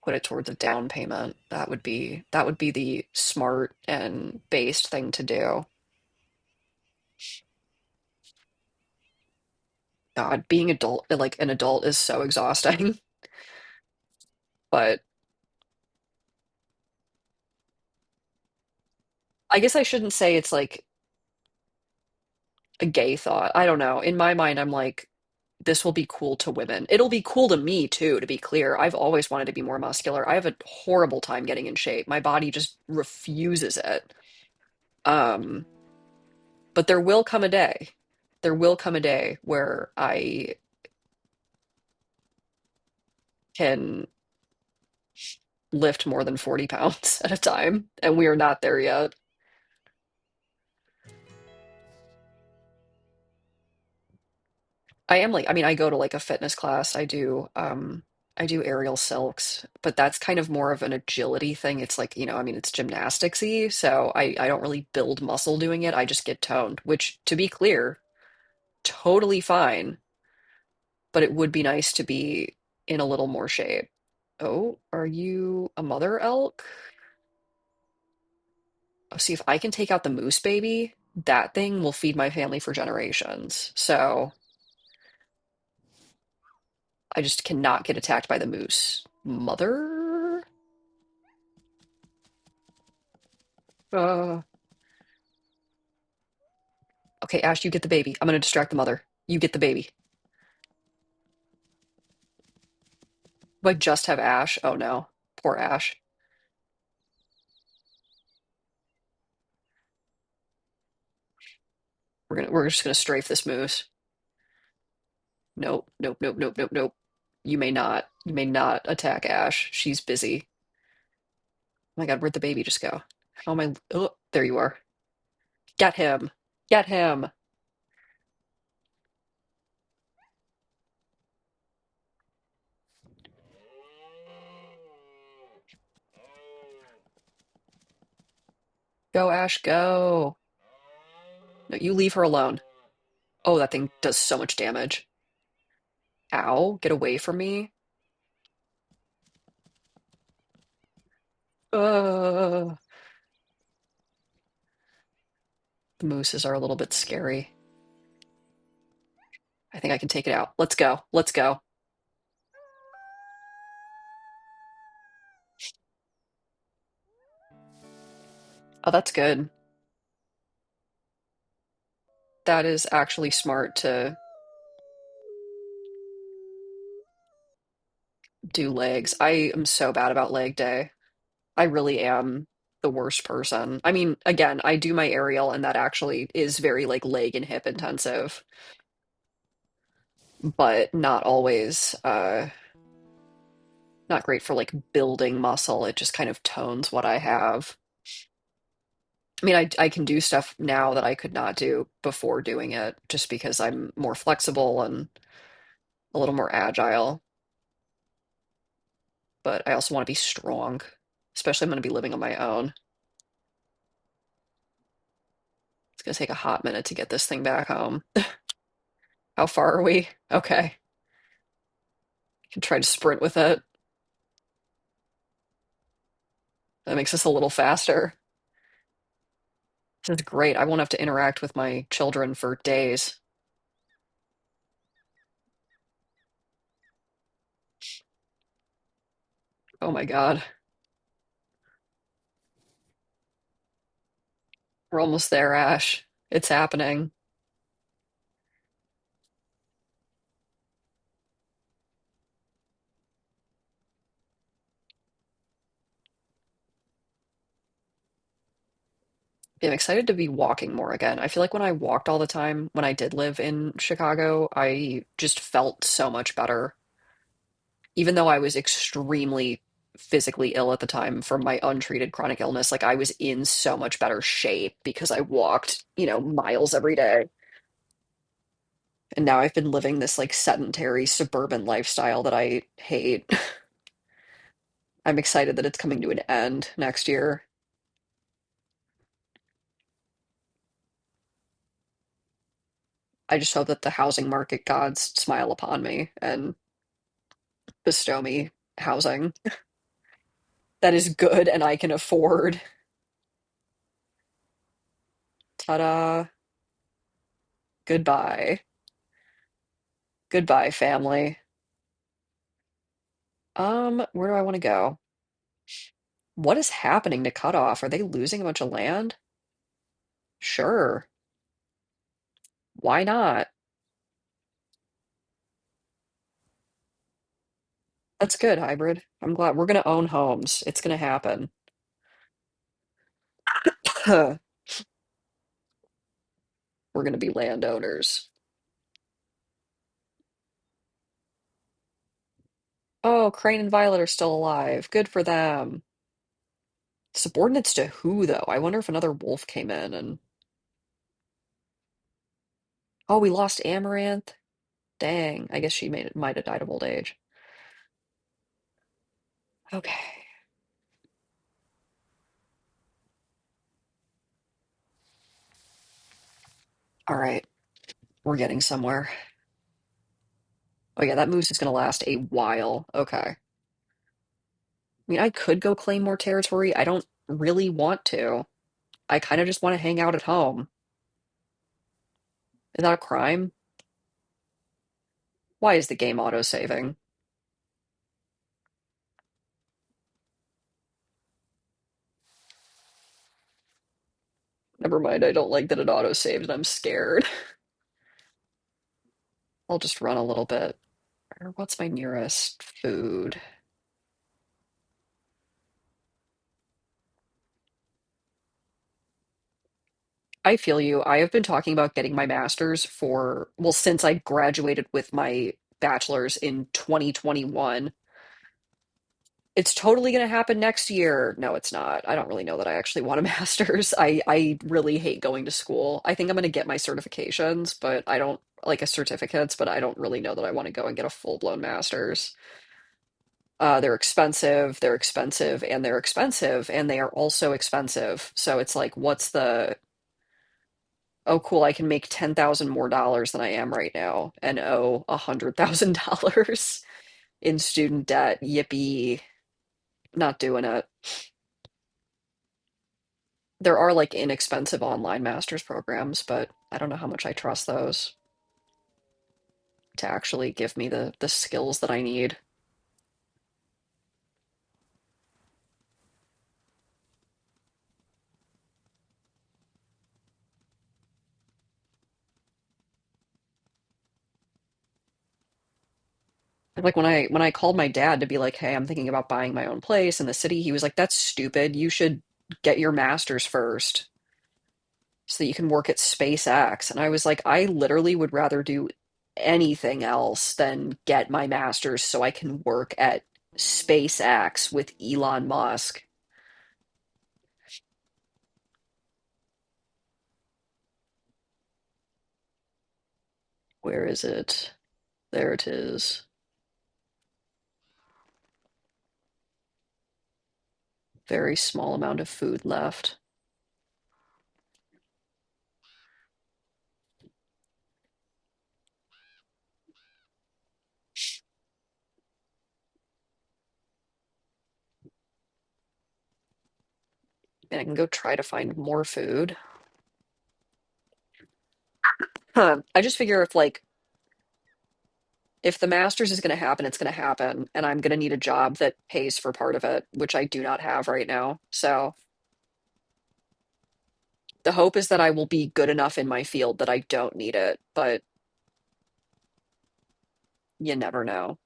put it towards a down payment. That would be the smart and based thing to do. God, being adult, like an adult is so exhausting. But I guess I shouldn't say it's like a gay thought. I don't know. In my mind, I'm like, this will be cool to women. It'll be cool to me too, to be clear. I've always wanted to be more muscular. I have a horrible time getting in shape. My body just refuses it. Um, but there will come a day. There will come a day where I can lift more than 40 pounds at a time, and we are not there yet. I am like, I mean, I go to like a fitness class. I do aerial silks, but that's kind of more of an agility thing. It's like, I mean, it's gymnasticsy, so I don't really build muscle doing it. I just get toned, which to be clear, totally fine, but it would be nice to be in a little more shape. Oh, are you a mother elk? Oh, see if I can take out the moose baby, that thing will feed my family for generations. So I just cannot get attacked by the moose. Mother? Uh, okay, Ash, you get the baby. I'm gonna distract the mother. You get the baby. Do I just have Ash? Oh no. Poor Ash. We're just gonna strafe this moose. Nope, nope, nope, nope, nope, nope. You may not. You may not attack Ash. She's busy. Oh my God, where'd the baby just go? How am I? Oh, there you are. Get him. Get him. Go, Ash, go. No, you leave her alone. Oh, that thing does so much damage. Ow, get away from me. Uh, the mooses are a little bit scary. I think I can take it out. Let's go. Let's go. Oh, that's good. That is actually smart to do legs. I am so bad about leg day. I really am the worst person. I mean, again, I do my aerial and that actually is very like leg and hip intensive, but not always not great for like building muscle. It just kind of tones what I have. I mean, I can do stuff now that I could not do before doing it just because I'm more flexible and a little more agile, but I also want to be strong, especially I'm going to be living on my own. It's going to take a hot minute to get this thing back home. How far are we? Okay. Can try to sprint with it. That makes us a little faster. This is great. I won't have to interact with my children for days. Oh my God. We're almost there, Ash. It's happening. Yeah, I'm excited to be walking more again. I feel like when I walked all the time, when I did live in Chicago, I just felt so much better. Even though I was extremely physically ill at the time from my untreated chronic illness, like I was in so much better shape because I walked, miles every day. And now I've been living this like sedentary suburban lifestyle that I hate. I'm excited that it's coming to an end next year. I just hope that the housing market gods smile upon me and bestow me housing that is good and I can afford. Ta-da. Goodbye. Goodbye, family. Where do I want to go? What is happening to Cutoff? Are they losing a bunch of land? Sure. Why not? That's good, hybrid. I'm glad we're gonna own homes. It's gonna happen. We're gonna be landowners. Oh, Crane and Violet are still alive. Good for them. Subordinates to who, though? I wonder if another wolf came in and. Oh, we lost Amaranth. Dang. I guess she might have died of old age. Okay. All right. We're getting somewhere. Oh yeah, that moose is gonna last a while. Okay. I mean, I could go claim more territory. I don't really want to. I kind of just want to hang out at home. Is that a crime? Why is the game auto-saving? Never mind, I don't like that it auto-saves and I'm scared. I'll just run a little bit. Or what's my nearest food? I feel you. I have been talking about getting my master's for, well, since I graduated with my bachelor's in 2021. It's totally going to happen next year. No, it's not. I don't really know that I actually want a master's. I really hate going to school. I think I'm going to get my certifications, but I don't like a certificates, but I don't really know that I want to go and get a full-blown master's. They're expensive, they're expensive, and they're expensive, and they are also expensive. So it's like, what's the, oh, cool, I can make 10,000 more dollars than I am right now and owe $100,000 in student debt. Yippee. Not doing it. There are like inexpensive online master's programs, but I don't know how much I trust those to actually give me the skills that I need. Like when I called my dad to be like, "Hey, I'm thinking about buying my own place in the city," he was like, "That's stupid. You should get your master's first so that you can work at SpaceX." And I was like, "I literally would rather do anything else than get my master's so I can work at SpaceX with Elon Musk." Where is it? There it is. Very small amount of food left. And I can go try to find more food. Huh. I just figure if the master's is going to happen, it's going to happen, and I'm going to need a job that pays for part of it, which I do not have right now. So the hope is that I will be good enough in my field that I don't need it, but you never know.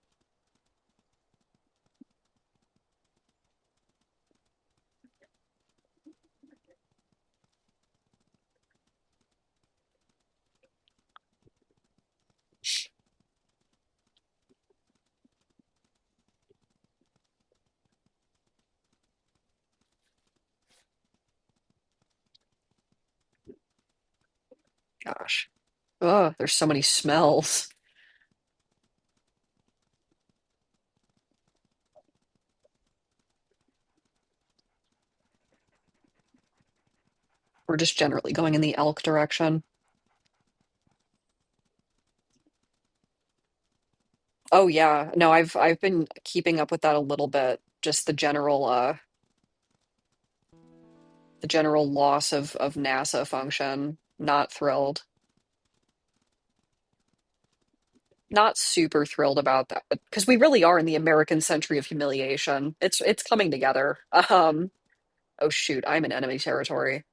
Gosh. Oh, there's so many smells. We're just generally going in the elk direction. Oh yeah. No, I've been keeping up with that a little bit. Just the general loss of NASA function. Not thrilled. Not super thrilled about that, because we really are in the American century of humiliation. It's coming together. Oh shoot, I'm in enemy territory.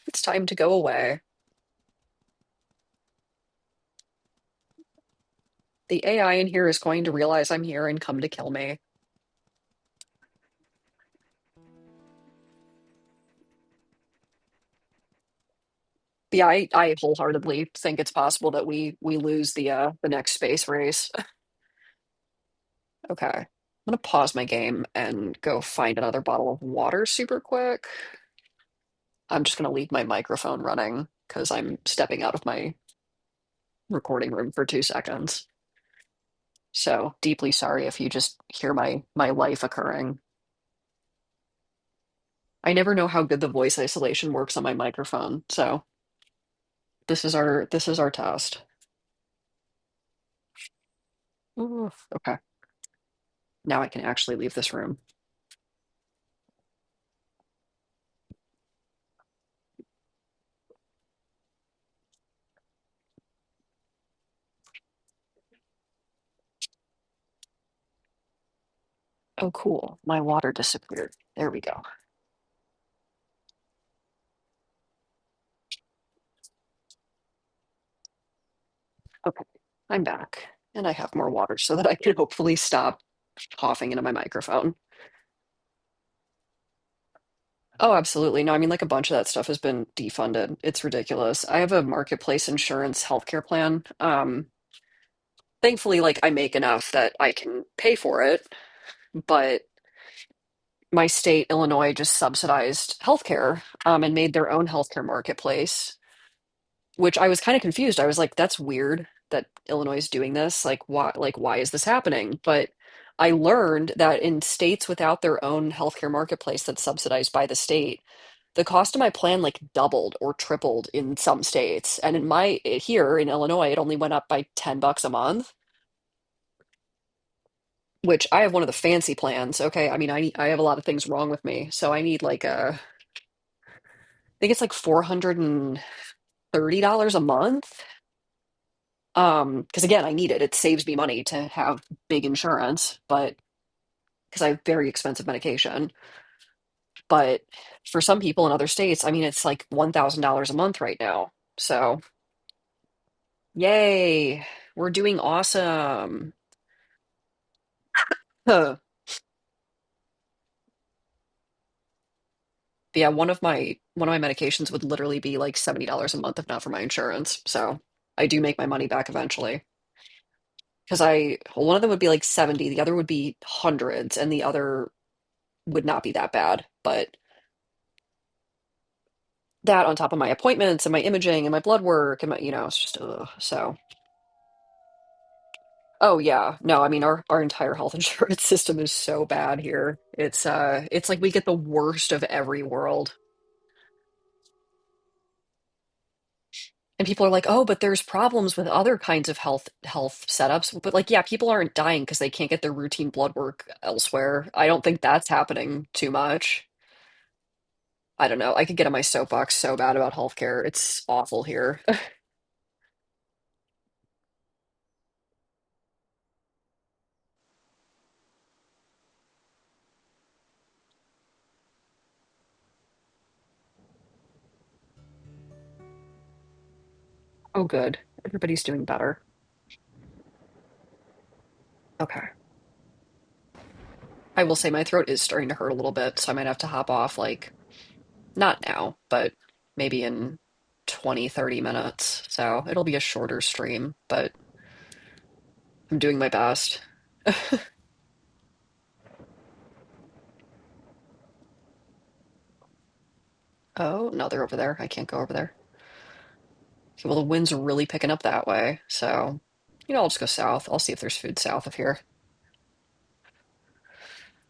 It's time to go away. The AI in here is going to realize I'm here and come to kill me. But yeah, I wholeheartedly think it's possible that we lose the next space race. Okay. I'm gonna pause my game and go find another bottle of water super quick. I'm just gonna leave my microphone running because I'm stepping out of my recording room for 2 seconds. So deeply sorry if you just hear my life occurring. I never know how good the voice isolation works on my microphone, so this is our test. Ooh, okay. Now I can actually leave this room. Oh, cool. My water disappeared. There we go. Okay, I'm back. And I have more water so that I can hopefully stop coughing into my microphone. Oh, absolutely. No, I mean, like a bunch of that stuff has been defunded. It's ridiculous. I have a marketplace insurance healthcare plan. Thankfully, like I make enough that I can pay for it, but my state, Illinois, just subsidized healthcare, and made their own healthcare marketplace, which I was kind of confused. I was like, that's weird that Illinois is doing this. Like why is this happening? But I learned that in states without their own healthcare marketplace that's subsidized by the state, the cost of my plan like doubled or tripled in some states. And here in Illinois, it only went up by $10 a month, which I have one of the fancy plans. Okay. I mean, I have a lot of things wrong with me. So I need like I think it's like $430 a month. Because again, I need it. It saves me money to have big insurance, but because I have very expensive medication. But for some people in other states, I mean, it's like $1,000 a month right now. So, yay, we're doing awesome. Huh. But yeah, one of my medications would literally be like $70 a month if not for my insurance. So I do make my money back eventually. Because one of them would be like 70, the other would be hundreds, and the other would not be that bad. But that on top of my appointments and my imaging and my blood work and it's just so. Oh yeah, no, I mean our entire health insurance system is so bad here. It's like we get the worst of every world. And people are like, "Oh, but there's problems with other kinds of health setups." But like, yeah, people aren't dying because they can't get their routine blood work elsewhere. I don't think that's happening too much. I don't know. I could get on my soapbox so bad about healthcare. It's awful here. Oh, good. Everybody's doing better. Okay. I will say my throat is starting to hurt a little bit, so I might have to hop off, like, not now, but maybe in 20, 30 minutes. So it'll be a shorter stream, but I'm doing my best. Oh, no, they're over there. I can't go over there. Okay, well, the wind's really picking up that way, so, I'll just go south. I'll see if there's food south of here.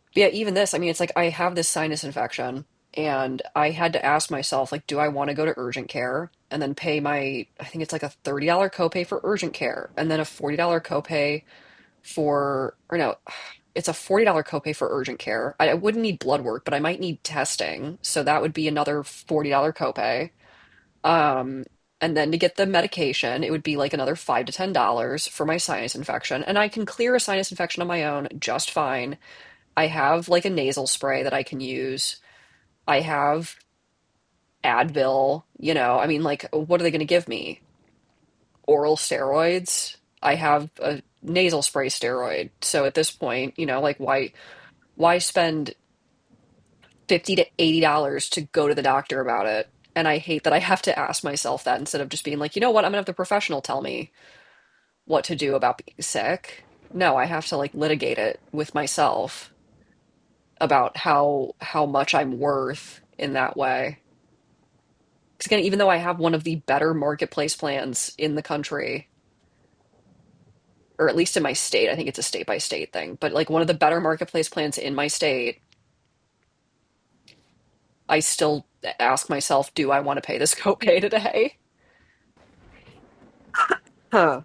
But yeah, even this, I mean, it's like I have this sinus infection. And I had to ask myself, like, do I want to go to urgent care and then pay I think it's like a $30 copay for urgent care and then a $40 copay or no, it's a $40 copay for urgent care. I wouldn't need blood work, but I might need testing. So that would be another $40 copay. Um, and then to get the medication, it would be like another $5 to $10 for my sinus infection. And I can clear a sinus infection on my own just fine. I have like a nasal spray that I can use. I have Advil, I mean, like, what are they going to give me? Oral steroids? I have a nasal spray steroid. So at this point, like, why spend 50 to $80 to go to the doctor about it? And I hate that I have to ask myself that instead of just being like, you know what, I'm gonna have the professional tell me what to do about being sick. No, I have to like litigate it with myself about how much I'm worth in that way. Because again, even though I have one of the better marketplace plans in the country, or at least in my state, I think it's a state by state thing, but like one of the better marketplace plans in my state, I still ask myself, do I want to pay this copay today? Huh.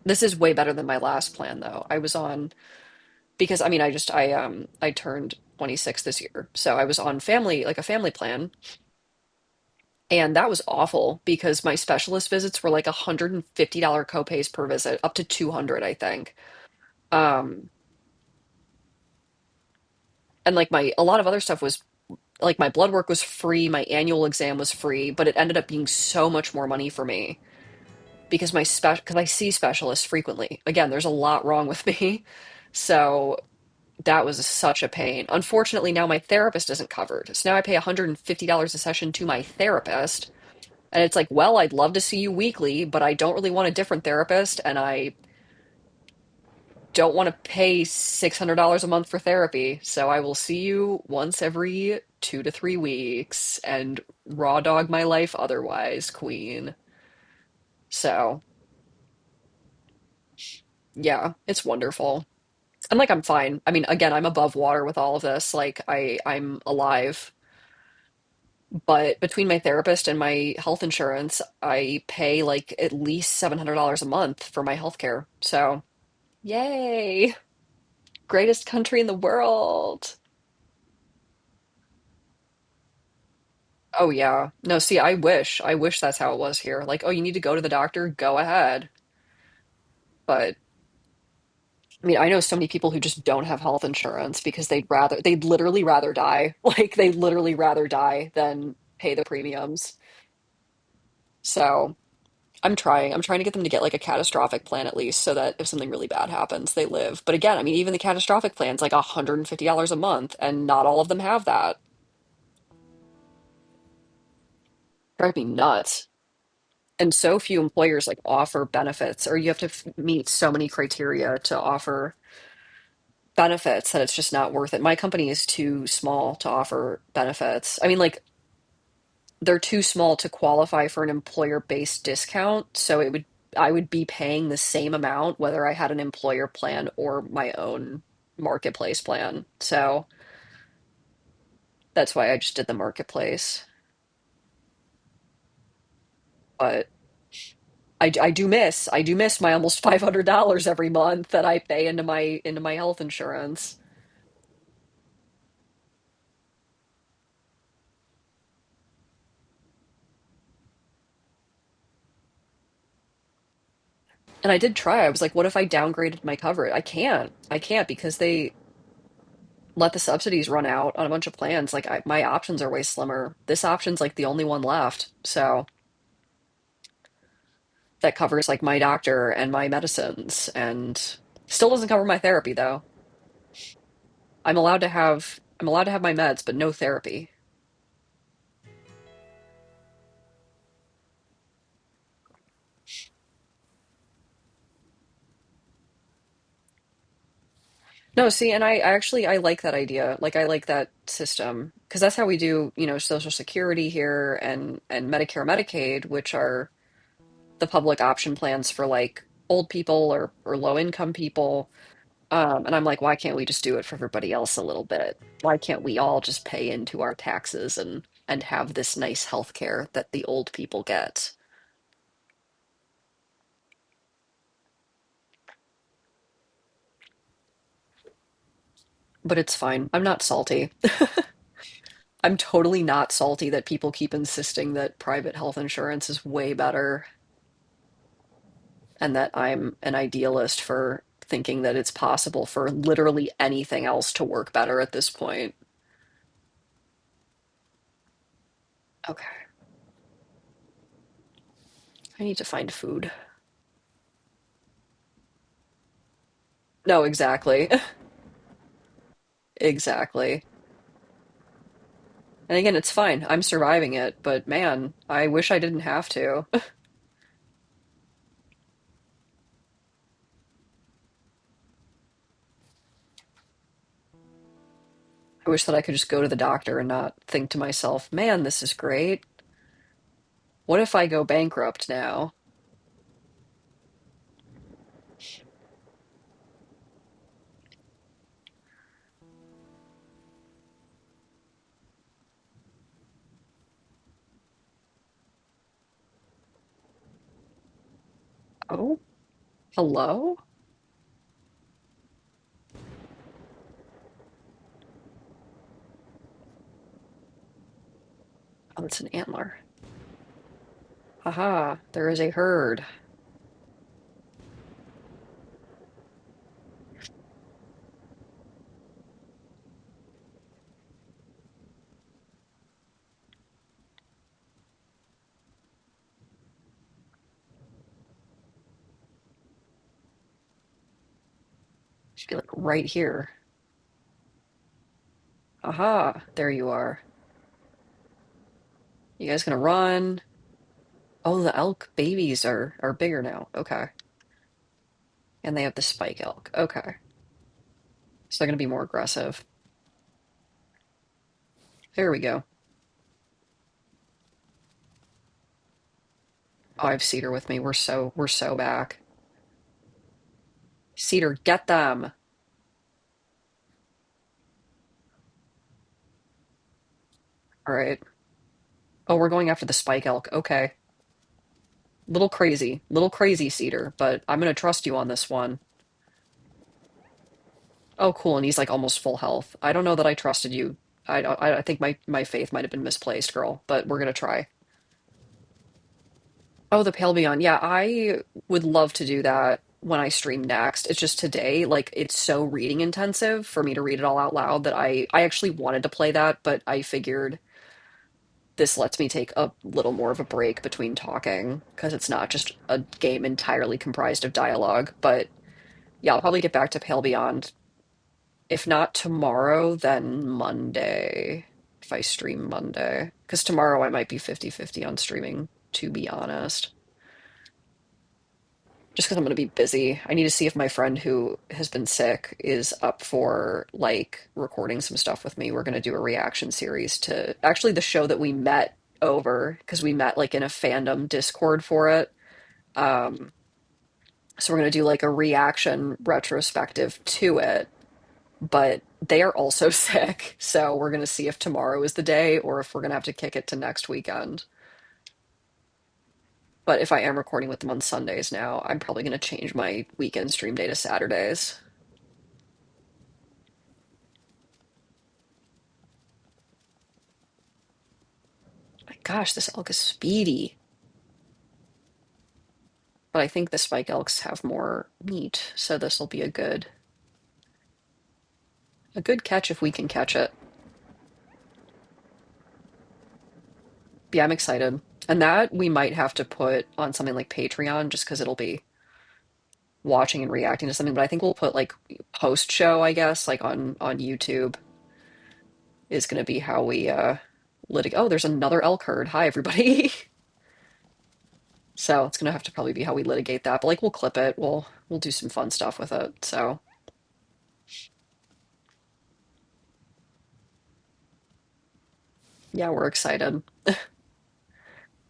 This is way better than my last plan though. I was on because I mean I turned 26 this year. So I was on like a family plan, and that was awful because my specialist visits were like $150 copays per visit, up to 200, I think. Um and like my a lot of other stuff was like my blood work was free, my annual exam was free, but it ended up being so much more money for me because because I see specialists frequently. Again, there's a lot wrong with me. So that was such a pain. Unfortunately, now my therapist isn't covered. So now I pay $150 a session to my therapist. And it's like, well, I'd love to see you weekly, but I don't really want a different therapist. And I don't want to pay $600 a month for therapy. So I will see you once every 2 to 3 weeks and raw dog my life otherwise, queen. So yeah, it's wonderful. And like I'm fine. I mean, again, I'm above water with all of this. Like I'm alive. But between my therapist and my health insurance, I pay like at least $700 a month for my health care. So, yay! Greatest country in the world. Oh yeah. No, see, I wish that's how it was here. Like, oh, you need to go to the doctor? Go ahead. But I mean, I know so many people who just don't have health insurance because they'd literally rather die. Like, they'd literally rather die than pay the premiums. So, I'm trying to get them to get like a catastrophic plan at least so that if something really bad happens, they live. But again, I mean, even the catastrophic plan's like $150 a month, and not all of them have that. Drive me nuts. And so few employers like offer benefits, or you have to meet so many criteria to offer benefits that it's just not worth it. My company is too small to offer benefits. I mean, like they're too small to qualify for an employer-based discount, so I would be paying the same amount whether I had an employer plan or my own marketplace plan. So that's why I just did the marketplace. But I do miss my almost $500 every month that I pay into my health insurance. And I did try. I was like, what if I downgraded my coverage? I can't because they let the subsidies run out on a bunch of plans. Like my options are way slimmer. This option's like the only one left. So that covers like my doctor and my medicines and still doesn't cover my therapy though. I'm allowed to have my meds, but no therapy. No, see, and I like that idea. Like I like that system because that's how we do, Social Security here and Medicare, Medicaid, which are the public option plans for like old people or low income people. And I'm like, why can't we just do it for everybody else a little bit? Why can't we all just pay into our taxes and have this nice health care that the old people get? But it's fine. I'm not salty. I'm totally not salty that people keep insisting that private health insurance is way better and that I'm an idealist for thinking that it's possible for literally anything else to work better at this point. Okay, I need to find food. No, exactly. Exactly. And again, it's fine. I'm surviving it, but man, I wish I didn't have to. I wish that I could just go to the doctor and not think to myself, man, this is great. What if I go bankrupt now? Oh, hello? Oh, it's an antler. Haha, there is a herd. Should be like right here. Aha, there you are. You guys gonna run? Oh, the elk babies are bigger now. Okay. And they have the spike elk. Okay. So they're gonna be more aggressive. There we go. Oh, I have Cedar with me. We're so back. Cedar, get them. All right. Oh, we're going after the spike elk. Okay. Little crazy, Cedar, but I'm gonna trust you on this one. Oh, cool. And he's like almost full health. I don't know that I trusted you. I think my faith might have been misplaced, girl, but we're gonna try. Oh, the Pale Beyond. Yeah, I would love to do that when I stream next. It's just today, like it's so reading intensive for me to read it all out loud that I actually wanted to play that, but I figured this lets me take a little more of a break between talking because it's not just a game entirely comprised of dialogue. But yeah, I'll probably get back to Pale Beyond. If not tomorrow, then Monday, if I stream Monday. Because tomorrow I might be 50-50 on streaming, to be honest. Just because I'm going to be busy. I need to see if my friend who has been sick is up for like recording some stuff with me. We're going to do a reaction series to actually the show that we met over because we met like in a fandom Discord for it. Um, so we're going to do like a reaction retrospective to it, but they are also sick. So we're going to see if tomorrow is the day or if we're going to have to kick it to next weekend. But if I am recording with them on Sundays now, I'm probably going to change my weekend stream day to Saturdays. My gosh, this elk is speedy. But I think the spike elks have more meat, so this will be a good catch if we can catch it. Yeah, I'm excited. And that we might have to put on something like Patreon just because it'll be watching and reacting to something, but I think we'll put like post show, I guess, like on YouTube is going to be how we litigate. Oh, there's another elk herd. Hi, everybody. So it's going to have to probably be how we litigate that, but like we'll clip it. We'll do some fun stuff with it. So, yeah, we're excited.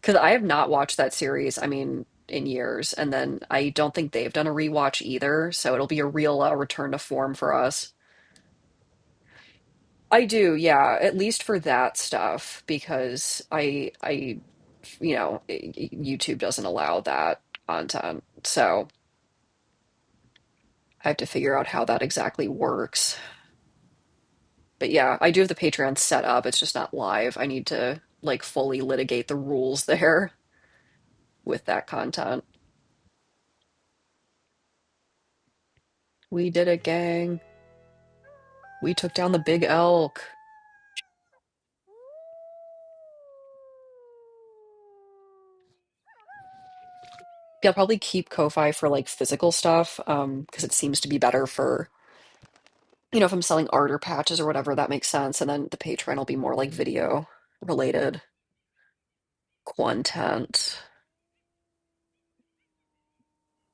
Because I have not watched that series. I mean, in years, and then I don't think they've done a rewatch either, so it'll be a real return to form for us. I do, yeah, at least for that stuff because YouTube doesn't allow that content. So I have to figure out how that exactly works. But yeah, I do have the Patreon set up. It's just not live. I need to like fully litigate the rules there with that content. We did it, gang. We took down the big elk. Yeah, I'll probably keep Ko-Fi for like physical stuff, because it seems to be better for, if I'm selling art or patches or whatever, that makes sense. And then the Patreon will be more like video related content.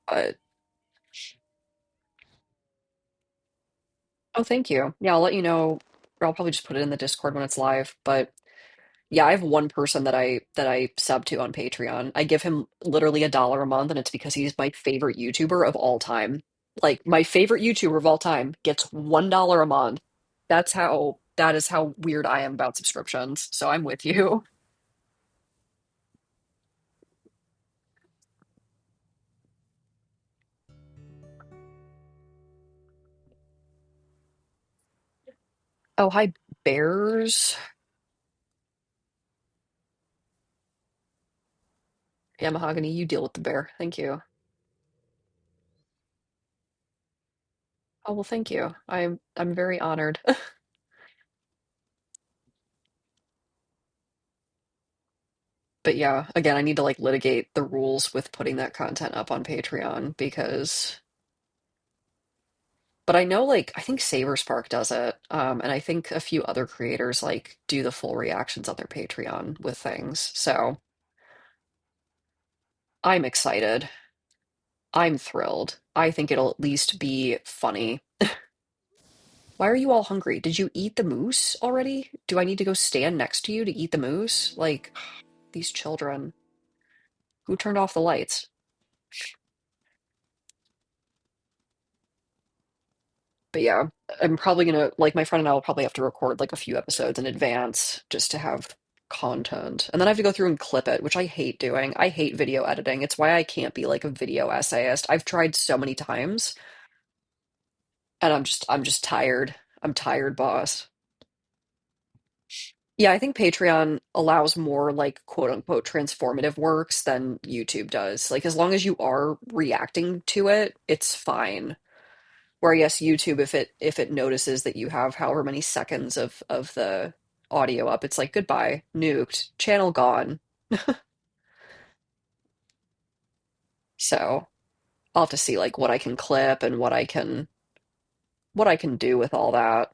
But oh, thank you. Yeah, I'll let you know, or I'll probably just put it in the Discord when it's live. But yeah, I have one person that I sub to on Patreon. I give him literally $1 a month, and it's because he's my favorite YouTuber of all time. Like my favorite YouTuber of all time gets $1 a month. That is how weird I am about subscriptions. So I'm with you. Oh, hi, bears. Yeah, Mahogany, you deal with the bear. Thank you. Oh, well, thank you. I'm very honored. But yeah, again, I need to like litigate the rules with putting that content up on Patreon because but I know like I think Savers Park does it. And I think a few other creators like do the full reactions on their Patreon with things. So I'm excited. I'm thrilled. I think it'll at least be funny. Why are you all hungry? Did you eat the moose already? Do I need to go stand next to you to eat the moose? Like these children. Who turned off the lights? But yeah, I'm probably gonna like my friend and I will probably have to record like a few episodes in advance just to have content. And then I have to go through and clip it, which I hate doing. I hate video editing. It's why I can't be like a video essayist. I've tried so many times and I'm just tired. I'm tired, boss. Yeah, I think Patreon allows more like quote unquote transformative works than YouTube does. Like as long as you are reacting to it, it's fine. Where yes, YouTube, if it notices that you have however many seconds of the audio up, it's like goodbye, nuked, channel gone. So I'll have to see like what I can clip and what I can do with all that.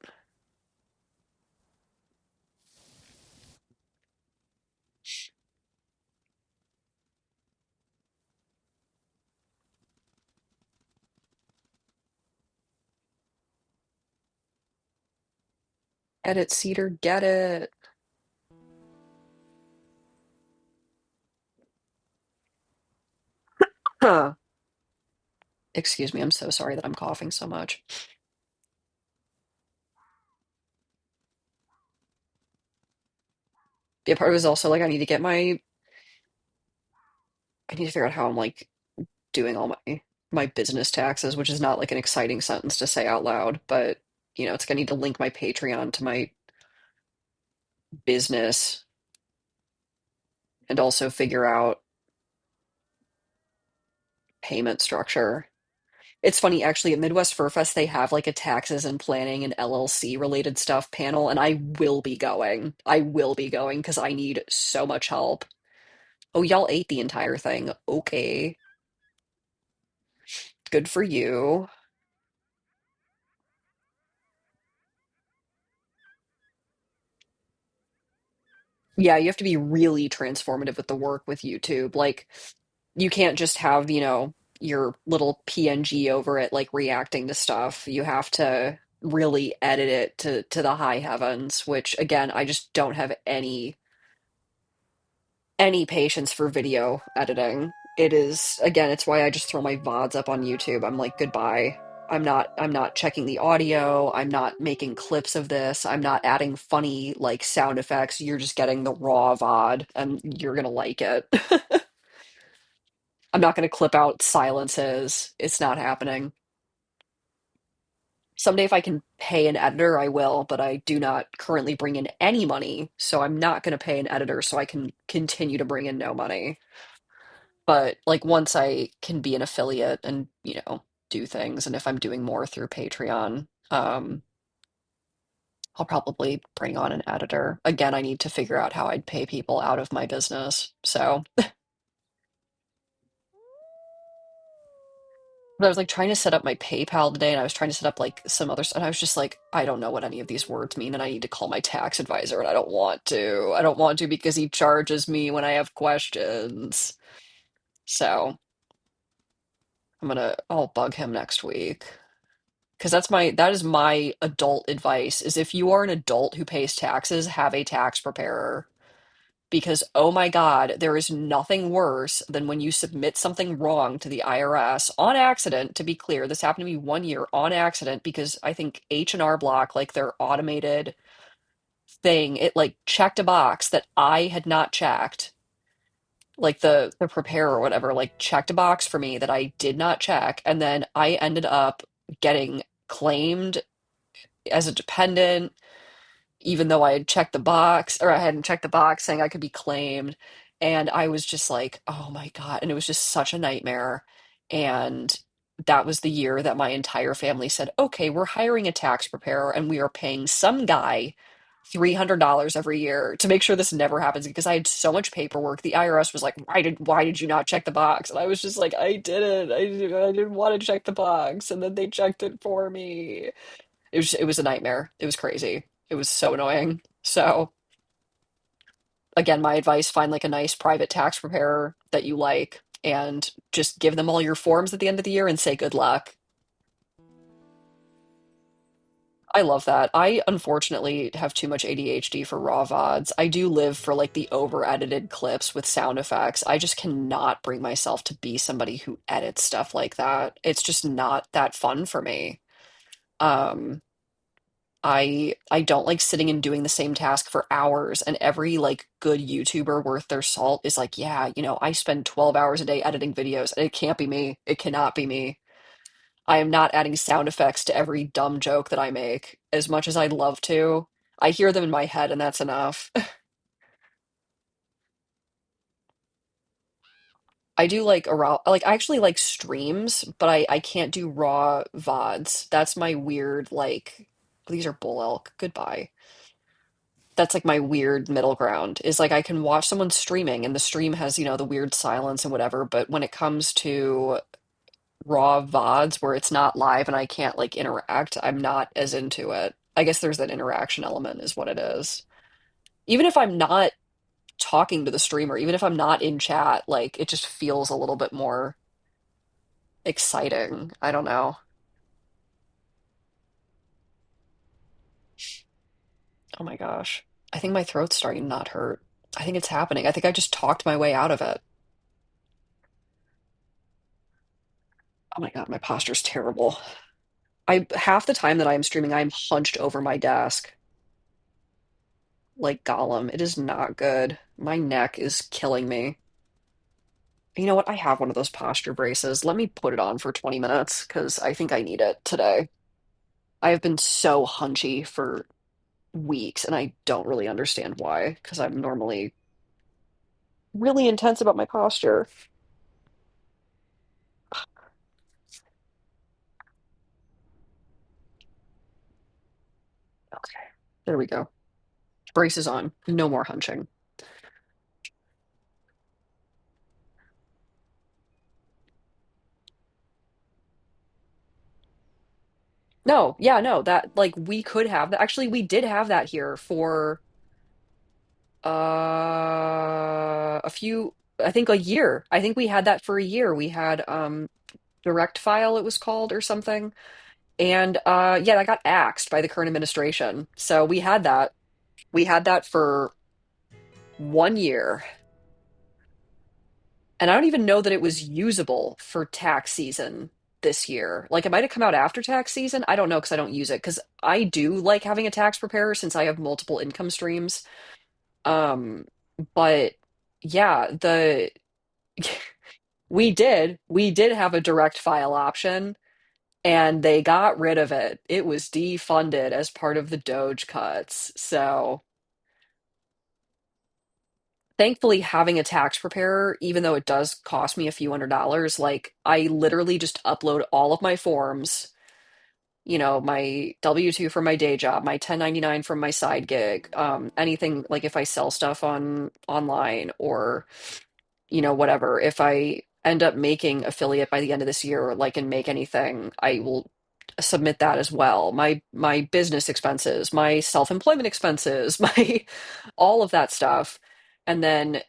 Edit Cedar, get it. Huh. Excuse me, I'm so sorry that I'm coughing so much. Yeah, part of it is also like I need to figure out how I'm like doing all my business taxes, which is not like an exciting sentence to say out loud, but it's gonna need to link my Patreon to my business and also figure out payment structure. It's funny, actually, at Midwest Fur Fest, they have like a taxes and planning and LLC related stuff panel, and I will be going. I will be going because I need so much help. Oh, y'all ate the entire thing. Okay, good for you. Yeah, you have to be really transformative with the work with YouTube. Like, you can't just have, your little PNG over it, like reacting to stuff. You have to really edit it to the high heavens, which again, I just don't have any patience for video editing. It is, again, it's why I just throw my VODs up on YouTube. I'm like, goodbye. I'm not checking the audio. I'm not making clips of this. I'm not adding funny like sound effects. You're just getting the raw VOD and you're gonna like it. I'm not gonna clip out silences. It's not happening. Someday if I can pay an editor, I will, but I do not currently bring in any money, so I'm not gonna pay an editor so I can continue to bring in no money. But like once I can be an affiliate and, do things, and if I'm doing more through Patreon, I'll probably bring on an editor. Again, I need to figure out how I'd pay people out of my business. So, but I was like trying to set up my PayPal today and I was trying to set up like some other stuff. And I was just like, I don't know what any of these words mean, and I need to call my tax advisor, and I don't want to. I don't want to because he charges me when I have questions. So, I'll bug him next week. Because that is my adult advice is if you are an adult who pays taxes, have a tax preparer. Because oh my God, there is nothing worse than when you submit something wrong to the IRS on accident. To be clear, this happened to me 1 year on accident because I think H&R Block, like their automated thing, it like checked a box that I had not checked. Like the preparer or whatever, like checked a box for me that I did not check, and then I ended up getting claimed as a dependent, even though I had checked the box, or I hadn't checked the box saying I could be claimed. And I was just like, oh my God. And it was just such a nightmare. And that was the year that my entire family said, okay, we're hiring a tax preparer and we are paying some guy $300 every year to make sure this never happens because I had so much paperwork. The IRS was like, why did you not check the box? And I was just like, I didn't. I didn't want to check the box. And then they checked it for me. It was a nightmare. It was crazy. It was so annoying. So again, my advice, find like a nice private tax preparer that you like and just give them all your forms at the end of the year and say good luck. I love that. I unfortunately have too much ADHD for raw VODs. I do live for like the over edited clips with sound effects. I just cannot bring myself to be somebody who edits stuff like that. It's just not that fun for me. Um, I don't like sitting and doing the same task for hours, and every like good YouTuber worth their salt is like, yeah, I spend 12 hours a day editing videos. And it can't be me. It cannot be me. I am not adding sound effects to every dumb joke that I make as much as I'd love to. I hear them in my head and that's enough. I do like a raw, like I actually like streams, but I can't do raw VODs. That's my weird like these are bull elk. Goodbye. That's like my weird middle ground is like I can watch someone streaming and the stream has, the weird silence and whatever, but when it comes to raw VODs where it's not live and I can't like interact, I'm not as into it. I guess there's that interaction element is what it is. Even if I'm not talking to the streamer, even if I'm not in chat, like it just feels a little bit more exciting. I don't know. Oh my gosh. I think my throat's starting to not hurt. I think it's happening. I think I just talked my way out of it. Oh my God, my posture's terrible. I half the time that I am streaming, I am hunched over my desk like Gollum. It is not good. My neck is killing me. You know what? I have one of those posture braces. Let me put it on for 20 minutes because I think I need it today. I have been so hunchy for weeks and I don't really understand why because I'm normally really intense about my posture. Okay, there we go. Braces on. No more hunching. No, yeah, no, that like we could have that. Actually, we did have that here for a few, I think a year. I think we had that for a year. We had direct file it was called or something. And yeah, that got axed by the current administration. So we had that. We had that for 1 year. And I don't even know that it was usable for tax season this year. Like it might have come out after tax season. I don't know because I don't use it because I do like having a tax preparer since I have multiple income streams. Um, but yeah, the we did have a direct file option and they got rid of it. It was defunded as part of the Doge cuts. So thankfully having a tax preparer, even though it does cost me a few $100s, like I literally just upload all of my forms, my W-2 from my day job, my 1099 from my side gig, anything like if I sell stuff on online or whatever. If I end up making affiliate by the end of this year, or like and make anything, I will submit that as well. My business expenses, my self-employment expenses, my all of that stuff. And then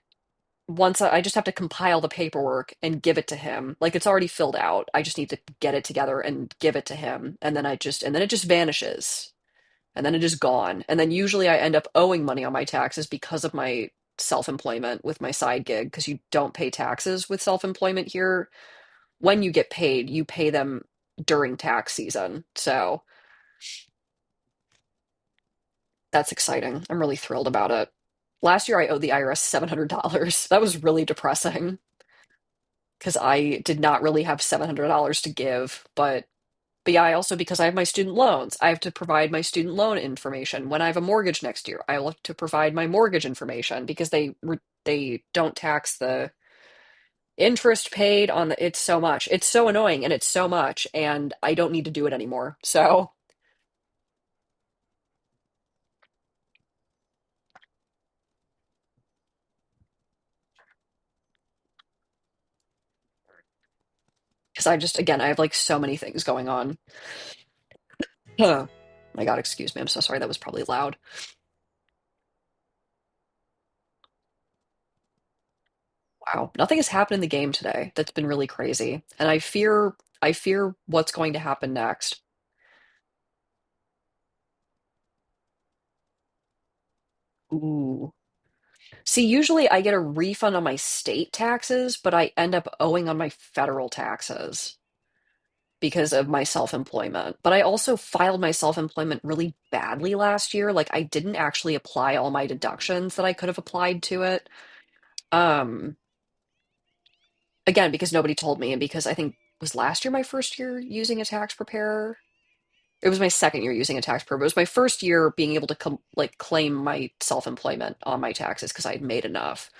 once I just have to compile the paperwork and give it to him. Like it's already filled out. I just need to get it together and give it to him. And then it just vanishes. And then it is gone. And then usually I end up owing money on my taxes because of my self-employment with my side gig, because you don't pay taxes with self-employment here. When you get paid, you pay them during tax season. So that's exciting. I'm really thrilled about it. Last year I owed the IRS $700. That was really depressing because I did not really have $700 to give. But yeah, I also, because I have my student loans, I have to provide my student loan information. When I have a mortgage next year, I will have to provide my mortgage information because they don't tax the interest paid on the, it's so much. It's so annoying and it's so much and I don't need to do it anymore. So, because I just, again, I have like so many things going on. Huh. My God, excuse me. I'm so sorry. That was probably loud. Wow. Nothing has happened in the game today. That's been really crazy. And I fear what's going to happen next. Ooh. See, usually I get a refund on my state taxes, but I end up owing on my federal taxes because of my self-employment. But I also filed my self-employment really badly last year. Like I didn't actually apply all my deductions that I could have applied to it. Um, Again, because nobody told me and because I think was last year my first year using a tax preparer. It was my second year using a tax preparer. It was my first year being able to like claim my self-employment on my taxes because I had made enough.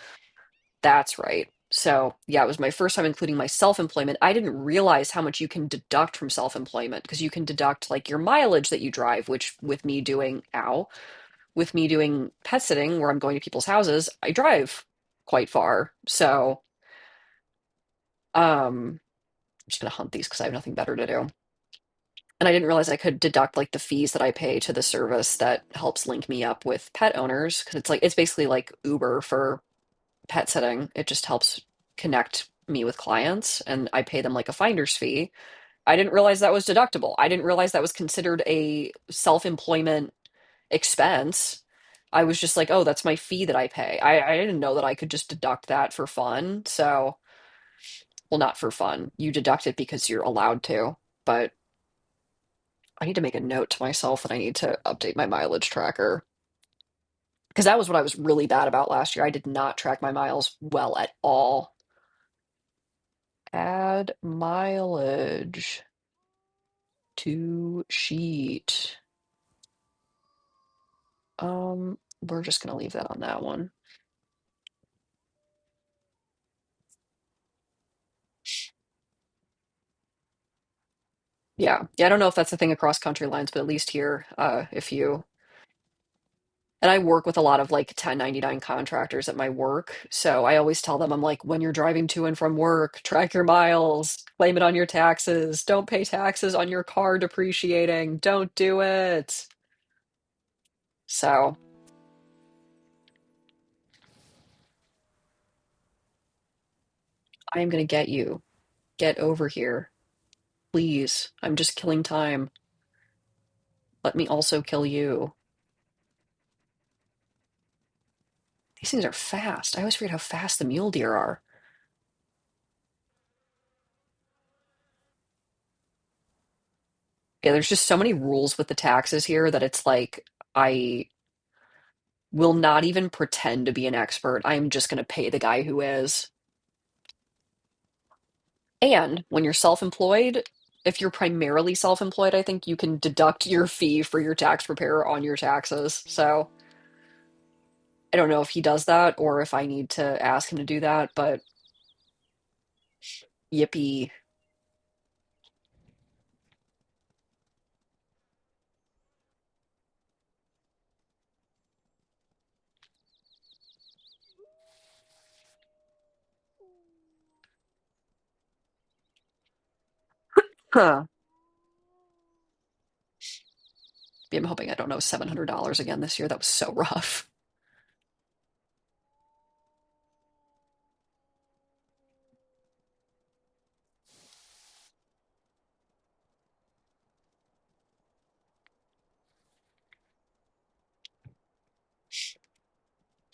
That's right. So, yeah, it was my first time including my self-employment. I didn't realize how much you can deduct from self-employment because you can deduct like your mileage that you drive, which with me doing pet sitting where I'm going to people's houses, I drive quite far. So, I'm just gonna hunt these because I have nothing better to do. And I didn't realize I could deduct like the fees that I pay to the service that helps link me up with pet owners because it's basically like Uber for pet sitting. It just helps connect me with clients and I pay them like a finder's fee. I didn't realize that was deductible. I didn't realize that was considered a self-employment expense. I was just like, oh, that's my fee that I pay. I didn't know that I could just deduct that for fun. So, well, not for fun. You deduct it because you're allowed to. But I need to make a note to myself that I need to update my mileage tracker. Because that was what I was really bad about last year. I did not track my miles well at all. Add mileage to sheet. We're just gonna leave that on that one. Yeah. Yeah, I don't know if that's a thing across country lines, but at least here, if you and I work with a lot of like 1099 contractors at my work. So I always tell them, I'm like, when you're driving to and from work, track your miles, claim it on your taxes. Don't pay taxes on your car depreciating. Don't do it. So I am gonna get you. Get over here. Please. I'm just killing time. Let me also kill you. These things are fast. I always forget how fast the mule deer are. Yeah, there's just so many rules with the taxes here that it's like I will not even pretend to be an expert. I'm just going to pay the guy who is. And when you're self-employed, if you're primarily self-employed, I think you can deduct your fee for your tax preparer on your taxes. So I don't know if he does that or if I need to ask him to do that, but yippee. Huh. I'm hoping I don't know $700 again this year. That was so rough.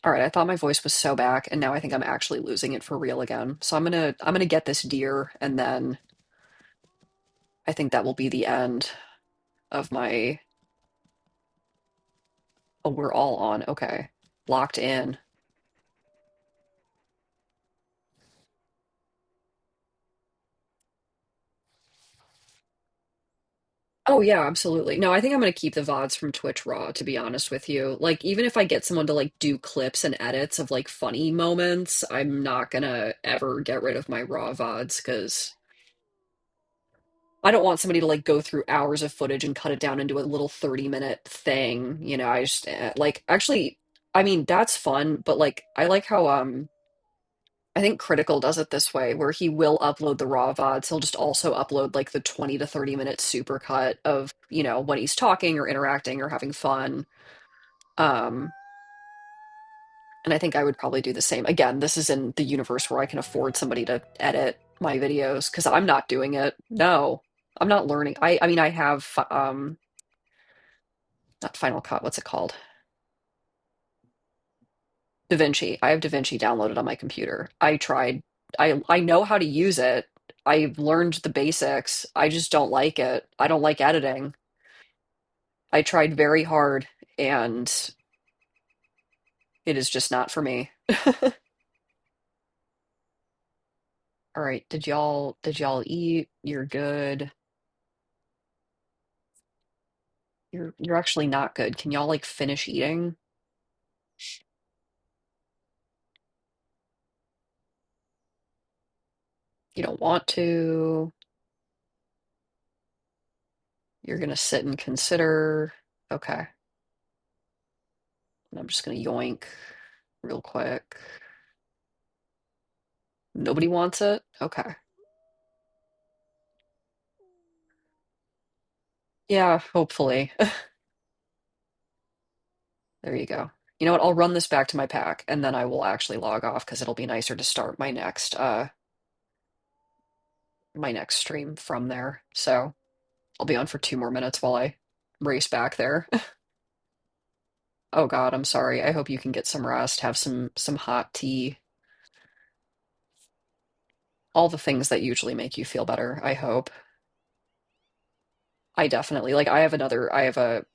All right, I thought my voice was so back, and now I think I'm actually losing it for real again. So I'm gonna get this deer, and then I think that will be the end of my. Oh, we're all on. Okay, locked in. Oh yeah, absolutely. No, I think I'm gonna keep the VODs from Twitch Raw, to be honest with you. Like, even if I get someone to like do clips and edits of like funny moments, I'm not gonna ever get rid of my Raw VODs because I don't want somebody to like go through hours of footage and cut it down into a little 30-minute thing. I just like actually, I mean, that's fun, but like I like how I think Critical does it this way where he will upload the raw VODs. He'll just also upload like the 20 to 30-minute supercut of, when he's talking or interacting or having fun. Um and I think I would probably do the same. Again, this is in the universe where I can afford somebody to edit my videos because I'm not doing it. No. I'm not learning. I mean I have not Final Cut, what's it called? DaVinci. I have DaVinci downloaded on my computer. I tried. I know how to use it. I've learned the basics. I just don't like it. I don't like editing. I tried very hard and it is just not for me. All right, did y'all eat? You're good. You're actually not good. Can y'all like finish eating? You don't want to. You're gonna sit and consider. Okay. And I'm just gonna yoink real quick. Nobody wants it? Okay. Yeah, hopefully. There you go. You know what? I'll run this back to my pack and then I will actually log off because it'll be nicer to start my next stream from there. So I'll be on for 2 more minutes while I race back there. Oh God, I'm sorry. I hope you can get some rest, have some hot tea, all the things that usually make you feel better, I hope. I definitely like I have a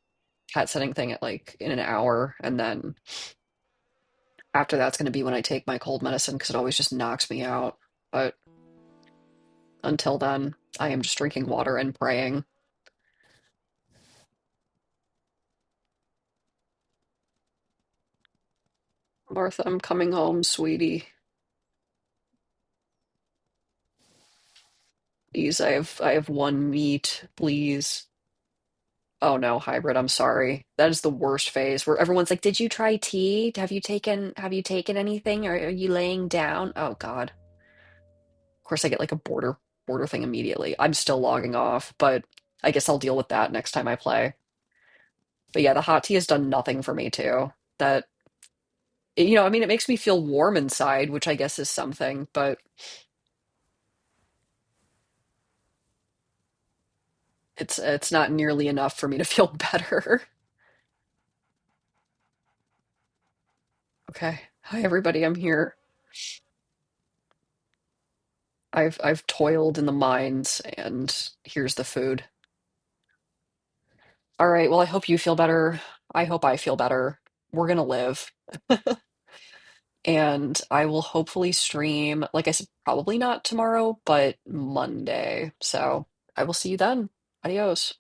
cat sitting thing at like in an hour and then after that's going to be when I take my cold medicine because it always just knocks me out. But until then, I am just drinking water and praying. Martha, I'm coming home, sweetie. Please, I have one meat, please. Oh no, hybrid, I'm sorry. That is the worst phase where everyone's like, "Did you try tea? Have you taken anything? Or are you laying down?" Oh God. Of course I get like a border thing immediately. I'm still logging off, but I guess I'll deal with that next time I play. But yeah, the hot tea has done nothing for me too. I mean, it makes me feel warm inside, which I guess is something, but it's not nearly enough for me to feel better. Okay. Hi everybody, I'm here. I've toiled in the mines and here's the food. All right, well, I hope you feel better. I hope I feel better. We're gonna live. And I will hopefully stream, like I said, probably not tomorrow, but Monday. So I will see you then. Adios.